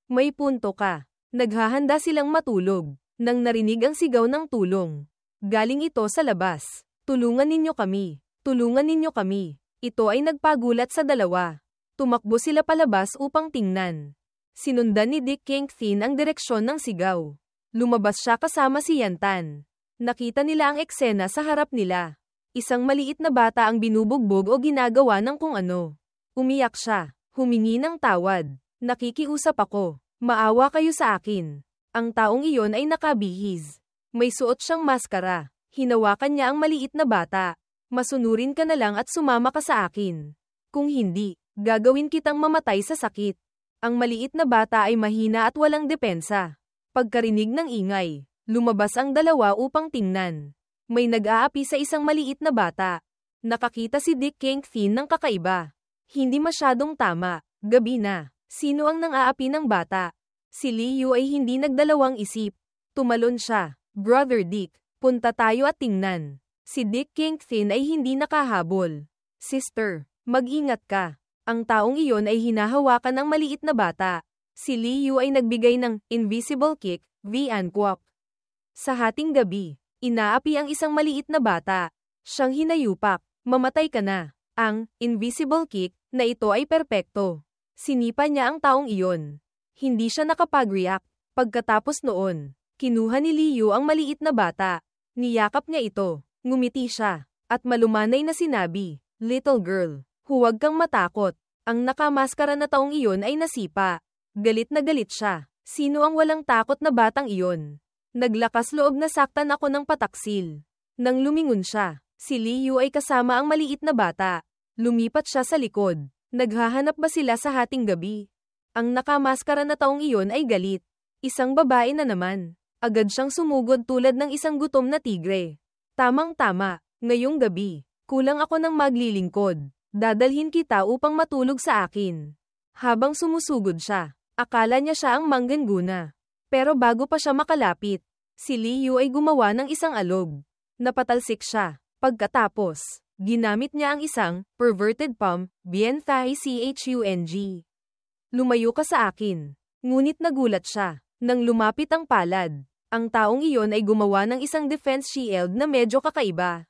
May punto ka. Naghahanda silang matulog. Nang narinig ang sigaw ng tulong. Galing ito sa labas. Tulungan ninyo kami. Tulungan ninyo kami. Ito ay nagpagulat sa dalawa. Tumakbo sila palabas upang tingnan. Sinundan ni Dick Kingpin ang direksyon ng sigaw. Lumabas siya kasama si Yantan. Nakita nila ang eksena sa harap nila. Isang maliit na bata ang binubugbog o ginagawa ng kung ano. Umiyak siya. Humingi ng tawad. Nakikiusap ako. Maawa kayo sa akin. Ang taong iyon ay nakabihis. May suot siyang maskara. Hinawakan niya ang maliit na bata. Masunurin ka na lang at sumama ka sa akin. Kung hindi, gagawin kitang mamatay sa sakit. Ang maliit na bata ay mahina at walang depensa. Pagkarinig ng ingay, lumabas ang dalawa upang tingnan. May nag-aapi sa isang maliit na bata. Nakakita si Dick Kingpin ng kakaiba. Hindi masyadong tama. Gabi na. Sino ang nang-aapi ng bata? Si Liu ay hindi nagdalawang isip. Tumalon siya. Brother Dick, punta tayo at tingnan. Si Dick Kingpin ay hindi nakahabol. Sister, mag-ingat ka. Ang taong iyon ay hinahawakan ng maliit na bata. Si Liu ay nagbigay ng invisible kick, Vianquak. Sa hating gabi, inaapi ang isang maliit na bata. Siyang hinayupak, mamatay ka na. Ang invisible kick na ito ay perpekto. Sinipa niya ang taong iyon. Hindi siya nakapag-react. Pagkatapos noon, kinuha ni Liu ang maliit na bata. Niyakap niya ito. Ngumiti siya. At malumanay na sinabi, "Little girl, huwag kang matakot." Ang nakamaskara na taong iyon ay nasipa. Galit na galit siya. Sino ang walang takot na batang iyon? Naglakas loob na saktan ako ng pataksil. Nang lumingon siya, si Liu ay kasama ang maliit na bata. Lumipat siya sa likod. Naghahanap ba sila sa hating gabi? Ang nakamaskara na taong iyon ay galit. Isang babae na naman. Agad siyang sumugod tulad ng isang gutom na tigre. Tamang-tama, ngayong gabi, kulang ako ng maglilingkod. Dadalhin kita upang matulog sa akin. Habang sumusugod siya, akala niya siya ang mangganguna. Pero bago pa siya makalapit, si Liu ay gumawa ng isang alog. Napatalsik siya. Pagkatapos, ginamit niya ang isang perverted palm, bien thai chung. Lumayo ka sa akin. Ngunit nagulat siya. Nang lumapit ang palad, ang taong iyon ay gumawa ng isang defense shield na medyo kakaiba.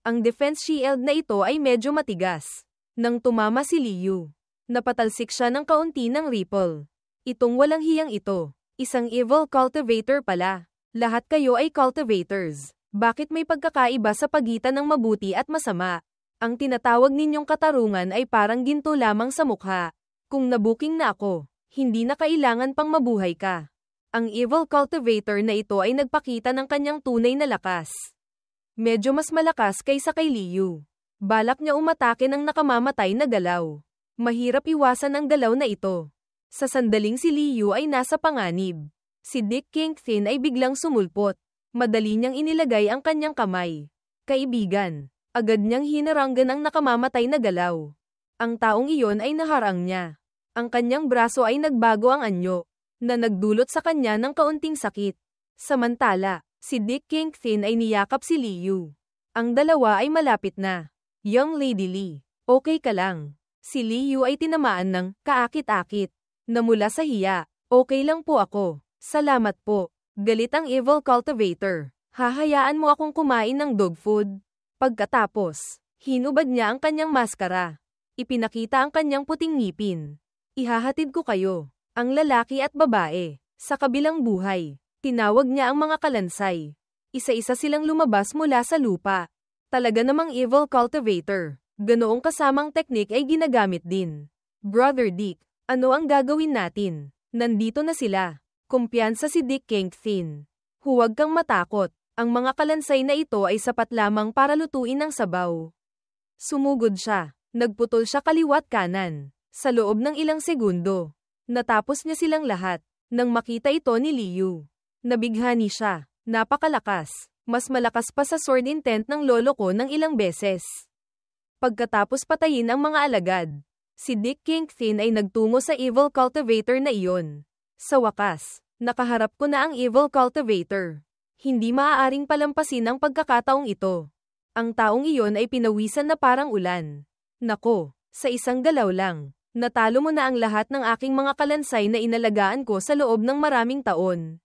Ang defense shield na ito ay medyo matigas. Nang tumama si Liu, napatalsik siya ng kaunti ng ripple. Itong walang hiyang ito, isang evil cultivator pala. Lahat kayo ay cultivators. Bakit may pagkakaiba sa pagitan ng mabuti at masama? Ang tinatawag ninyong katarungan ay parang ginto lamang sa mukha. Kung nabuking na ako, hindi na kailangan pang mabuhay ka. Ang evil cultivator na ito ay nagpakita ng kanyang tunay na lakas. Medyo mas malakas kaysa kay Liu. Balak niya umatake ng nakamamatay na galaw. Mahirap iwasan ang galaw na ito. Sa sandaling si Liu ay nasa panganib. Si Dick Kingpin ay biglang sumulpot. Madali niyang inilagay ang kanyang kamay. Kaibigan, agad niyang hinaranggan ang nakamamatay na galaw. Ang taong iyon ay naharang niya. Ang kanyang braso ay nagbago ang anyo, na nagdulot sa kanya ng kaunting sakit. Samantala, si Dick Kingpin ay niyakap si Liu. Ang dalawa ay malapit na. Young Lady Lee, okay ka lang. Si Liu ay tinamaan ng kaakit-akit. Namula sa hiya, okay lang po ako. Salamat po. Galit ang evil cultivator. Hahayaan mo akong kumain ng dog food? Pagkatapos, hinubad niya ang kanyang maskara. Ipinakita ang kanyang puting ngipin. Ihahatid ko kayo, ang lalaki at babae, sa kabilang buhay. Tinawag niya ang mga kalansay. Isa-isa silang lumabas mula sa lupa. Talaga namang evil cultivator. Ganoong kasamang teknik ay ginagamit din. Brother Dick, ano ang gagawin natin? Nandito na sila. Kumpiyansa si Dick Kingpin. Huwag kang matakot. Ang mga kalansay na ito ay sapat lamang para lutuin ang sabaw. Sumugod siya. Nagputol siya kaliwat kanan. Sa loob ng ilang segundo, natapos niya silang lahat. Nang makita ito ni Liu, nabighani siya. Napakalakas. Mas malakas pa sa sword intent ng lolo ko ng ilang beses. Pagkatapos patayin ang mga alagad, si Dick Kingpin ay nagtungo sa evil cultivator na iyon. Sa wakas, nakaharap ko na ang evil cultivator. Hindi maaaring palampasin ang pagkakataong ito. Ang taong iyon ay pinawisan na parang ulan. Nako, sa isang galaw lang, natalo mo na ang lahat ng aking mga kalansay na inalagaan ko sa loob ng maraming taon.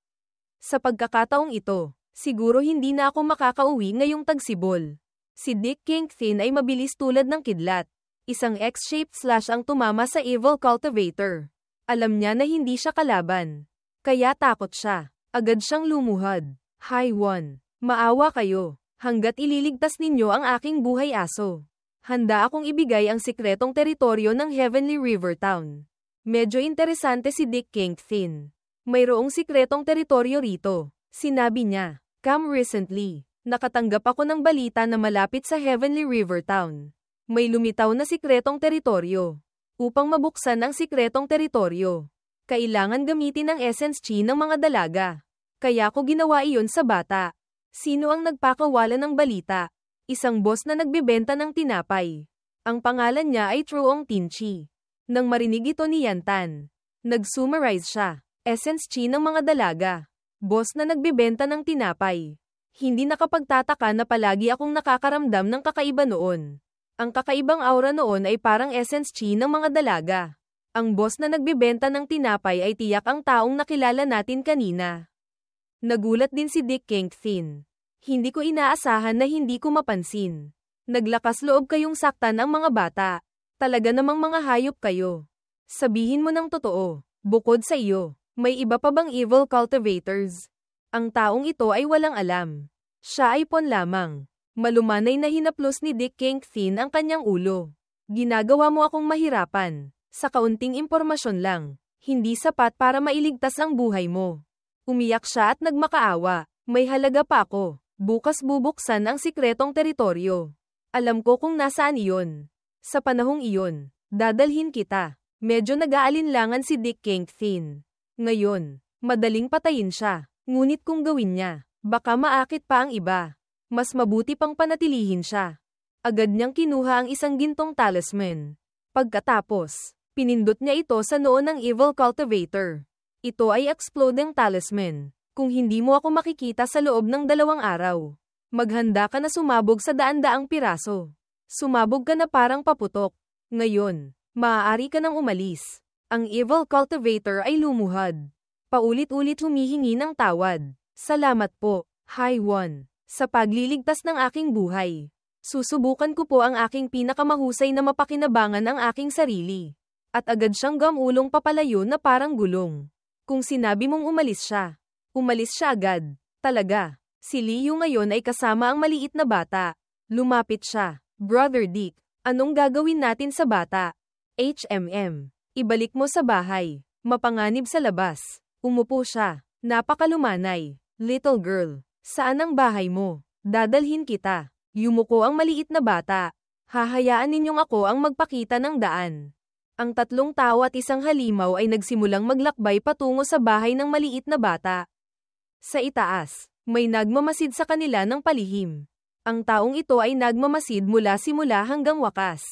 Sa pagkakataong ito, siguro hindi na ako makakauwi ngayong tagsibol. Si Dick Kingpin ay mabilis tulad ng kidlat. Isang X-shaped slash ang tumama sa Evil Cultivator. Alam niya na hindi siya kalaban. Kaya takot siya. Agad siyang lumuhad. Hi One. Maawa kayo. Hanggat ililigtas ninyo ang aking buhay aso. Handa akong ibigay ang sikretong teritoryo ng Heavenly River Town. Medyo interesante si Dick Kingpin. Mayroong sikretong teritoryo rito. Sinabi niya. Come recently. Nakatanggap ako ng balita na malapit sa Heavenly River Town. May lumitaw na sikretong teritoryo. Upang mabuksan ang sikretong teritoryo, kailangan gamitin ang essence chi ng mga dalaga. Kaya ko ginawa iyon sa bata. Sino ang nagpakawala ng balita? Isang boss na nagbebenta ng tinapay. Ang pangalan niya ay Truong Tinchi. Nang marinig ito ni Yantan, nag-summarize siya. Essence chi ng mga dalaga. Boss na nagbebenta ng tinapay. Hindi nakapagtataka na palagi akong nakakaramdam ng kakaiba noon. Ang kakaibang aura noon ay parang essence chi ng mga dalaga. Ang boss na nagbebenta ng tinapay ay tiyak ang taong nakilala natin kanina. Nagulat din si Dick Kingpin. Hindi ko inaasahan na hindi ko mapansin. Naglakas loob kayong saktan ang mga bata. Talaga namang mga hayop kayo. Sabihin mo ng totoo. Bukod sa iyo, may iba pa bang evil cultivators? Ang taong ito ay walang alam. Siya ay pon lamang. Malumanay na hinaplos ni Dick Kingpin ang kanyang ulo. Ginagawa mo akong mahirapan. Sa kaunting impormasyon lang, hindi sapat para mailigtas ang buhay mo. Umiyak siya at nagmakaawa. May halaga pa ako. Bukas bubuksan ang sikretong teritoryo. Alam ko kung nasaan iyon. Sa panahong iyon, dadalhin kita. Medyo nag-aalinlangan si Dick Kingpin. Ngayon, madaling patayin siya. Ngunit kung gawin niya, baka maakit pa ang iba. Mas mabuti pang panatilihin siya. Agad niyang kinuha ang isang gintong talisman. Pagkatapos, pinindot niya ito sa noo ng Evil Cultivator. Ito ay exploding talisman. Kung hindi mo ako makikita sa loob ng 2 araw, maghanda ka na sumabog sa daan-daang piraso. Sumabog ka na parang paputok. Ngayon, maaari ka nang umalis. Ang Evil Cultivator ay lumuhad. Paulit-ulit humihingi ng tawad. Salamat po, High One, sa pagliligtas ng aking buhay. Susubukan ko po ang aking pinakamahusay na mapakinabangan ang aking sarili. At agad siyang gamulong papalayo na parang gulong. Kung sinabi mong umalis siya agad. Talaga. Si Liu ngayon ay kasama ang maliit na bata. Lumapit siya. Brother Dick, anong gagawin natin sa bata? Ibalik mo sa bahay. Mapanganib sa labas. Umupo siya. Napakalumanay. Little girl, saan ang bahay mo? Dadalhin kita. Yumuko ang maliit na bata. Hahayaan ninyong ako ang magpakita ng daan. Ang 3 tao at isang halimaw ay nagsimulang maglakbay patungo sa bahay ng maliit na bata. Sa itaas, may nagmamasid sa kanila ng palihim. Ang taong ito ay nagmamasid mula simula hanggang wakas.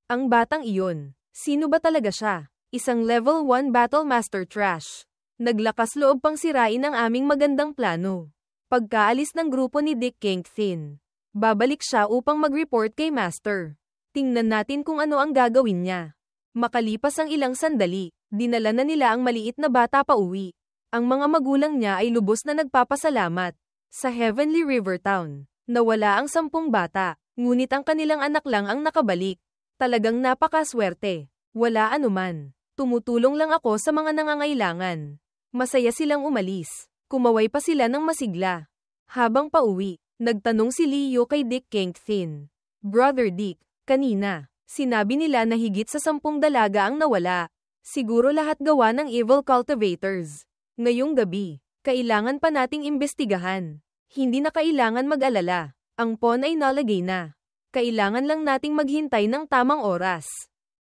Ang batang iyon, sino ba talaga siya? Isang level 1 battle master trash. Naglakas loob pang sirain ang aming magandang plano. Pagkaalis ng grupo ni Dick Kingpin, babalik siya upang mag-report kay Master. Tingnan natin kung ano ang gagawin niya. Makalipas ang ilang sandali, dinala na nila ang maliit na bata pa uwi. Ang mga magulang niya ay lubos na nagpapasalamat. Sa Heavenly River Town, nawala ang 10 bata, ngunit ang kanilang anak lang ang nakabalik. Talagang napakaswerte. Wala anuman. Tumutulong lang ako sa mga nangangailangan. Masaya silang umalis. Kumaway pa sila ng masigla. Habang pauwi, nagtanong si Liu kay Dick Kingpin. Brother Dick, kanina, sinabi nila na higit sa 10 dalaga ang nawala. Siguro lahat gawa ng evil cultivators. Ngayong gabi, kailangan pa nating imbestigahan. Hindi na kailangan mag-alala. Ang pawn ay nalagay na. Kailangan lang nating maghintay ng tamang oras.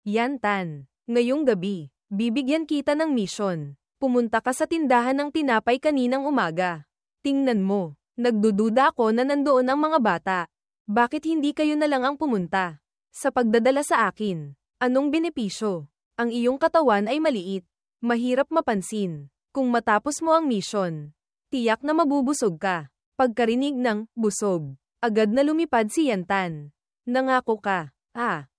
Yantan, ngayong gabi, bibigyan kita ng mission. Pumunta ka sa tindahan ng tinapay kaninang umaga. Tingnan mo, nagdududa ako na nandoon ang mga bata. Bakit hindi kayo na lang ang pumunta? Sa pagdadala sa akin, anong benepisyo? Ang iyong katawan ay maliit. Mahirap mapansin. Kung matapos mo ang mission, tiyak na mabubusog ka. Pagkarinig ng busog, Agad na lumipad si Yantan. Nangako ka.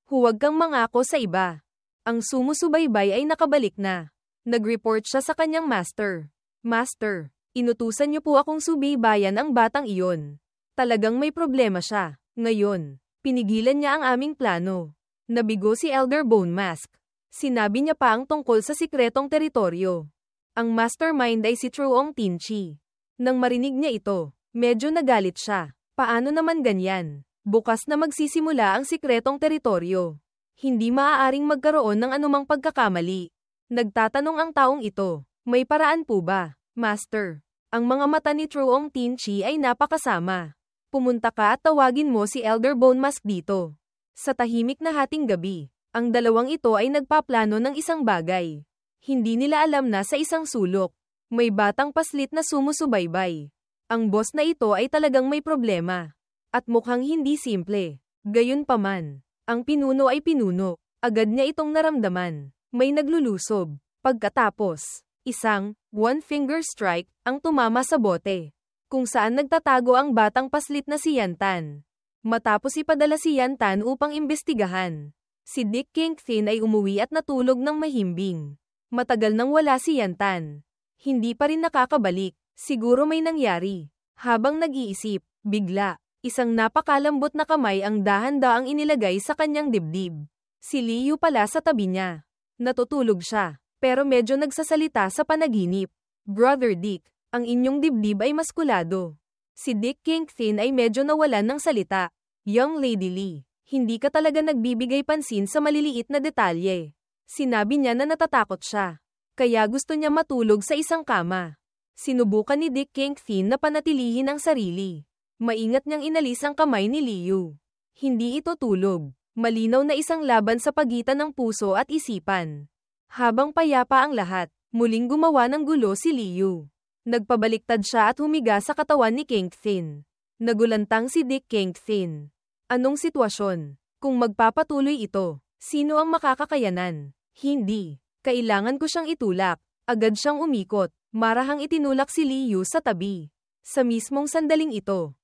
Huwag kang mangako sa iba. Ang sumusubaybay ay nakabalik na. Nag-report siya sa kanyang master. Master, inutusan niyo po akong subaybayan ang batang iyon. Talagang may problema siya. Ngayon, pinigilan niya ang aming plano. Nabigo si Elder Bone Mask. Sinabi niya pa ang tungkol sa sikretong teritoryo. Ang mastermind ay si Truong Tinchi. Nang marinig niya ito, medyo nagalit siya. Paano naman ganyan? Bukas na magsisimula ang sikretong teritoryo. Hindi maaaring magkaroon ng anumang pagkakamali. Nagtatanong ang taong ito, may paraan po ba, Master? Ang mga mata ni Truong Tinchi ay napakasama. Pumunta ka at tawagin mo si Elder Bone Mask dito. Sa tahimik na hating gabi, ang dalawang ito ay nagpaplano ng isang bagay. Hindi nila alam na sa isang sulok, may batang paslit na sumusubaybay. Ang boss na ito ay talagang may problema. At mukhang hindi simple. Gayunpaman, ang pinuno ay pinuno. Agad niya itong naramdaman. May naglulusob. Pagkatapos, isang one-finger strike ang tumama sa bote. Kung saan nagtatago ang batang paslit na si Yantan. Matapos ipadala si Yantan upang imbestigahan, si Dick Kingpin ay umuwi at natulog ng mahimbing. Matagal nang wala si Yantan. Hindi pa rin nakakabalik. Siguro may nangyari. Habang nag-iisip, bigla, isang napakalambot na kamay ang dahan-daang inilagay sa kanyang dibdib. Si Liu pala sa tabi niya. Natutulog siya, pero medyo nagsasalita sa panaginip. Brother Dick, ang inyong dibdib ay maskulado. Si Dick Kingpin ay medyo nawalan ng salita. Young Lady Lee, hindi ka talaga nagbibigay pansin sa maliliit na detalye. Sinabi niya na natatakot siya. Kaya gusto niya matulog sa isang kama. Sinubukan ni Dick Kingpin na panatilihin ang sarili. Maingat niyang inalis ang kamay ni Liu. Hindi ito tulog. Malinaw na isang laban sa pagitan ng puso at isipan. Habang payapa ang lahat, muling gumawa ng gulo si Liu. Nagpabaliktad siya at humiga sa katawan ni Kingpin. Nagulantang si Dick Kingpin. Anong sitwasyon? Kung magpapatuloy ito, sino ang makakakayanan? Hindi. Kailangan ko siyang itulak. Agad siyang umikot. Marahang itinulak si Liu sa tabi. Sa mismong sandaling ito,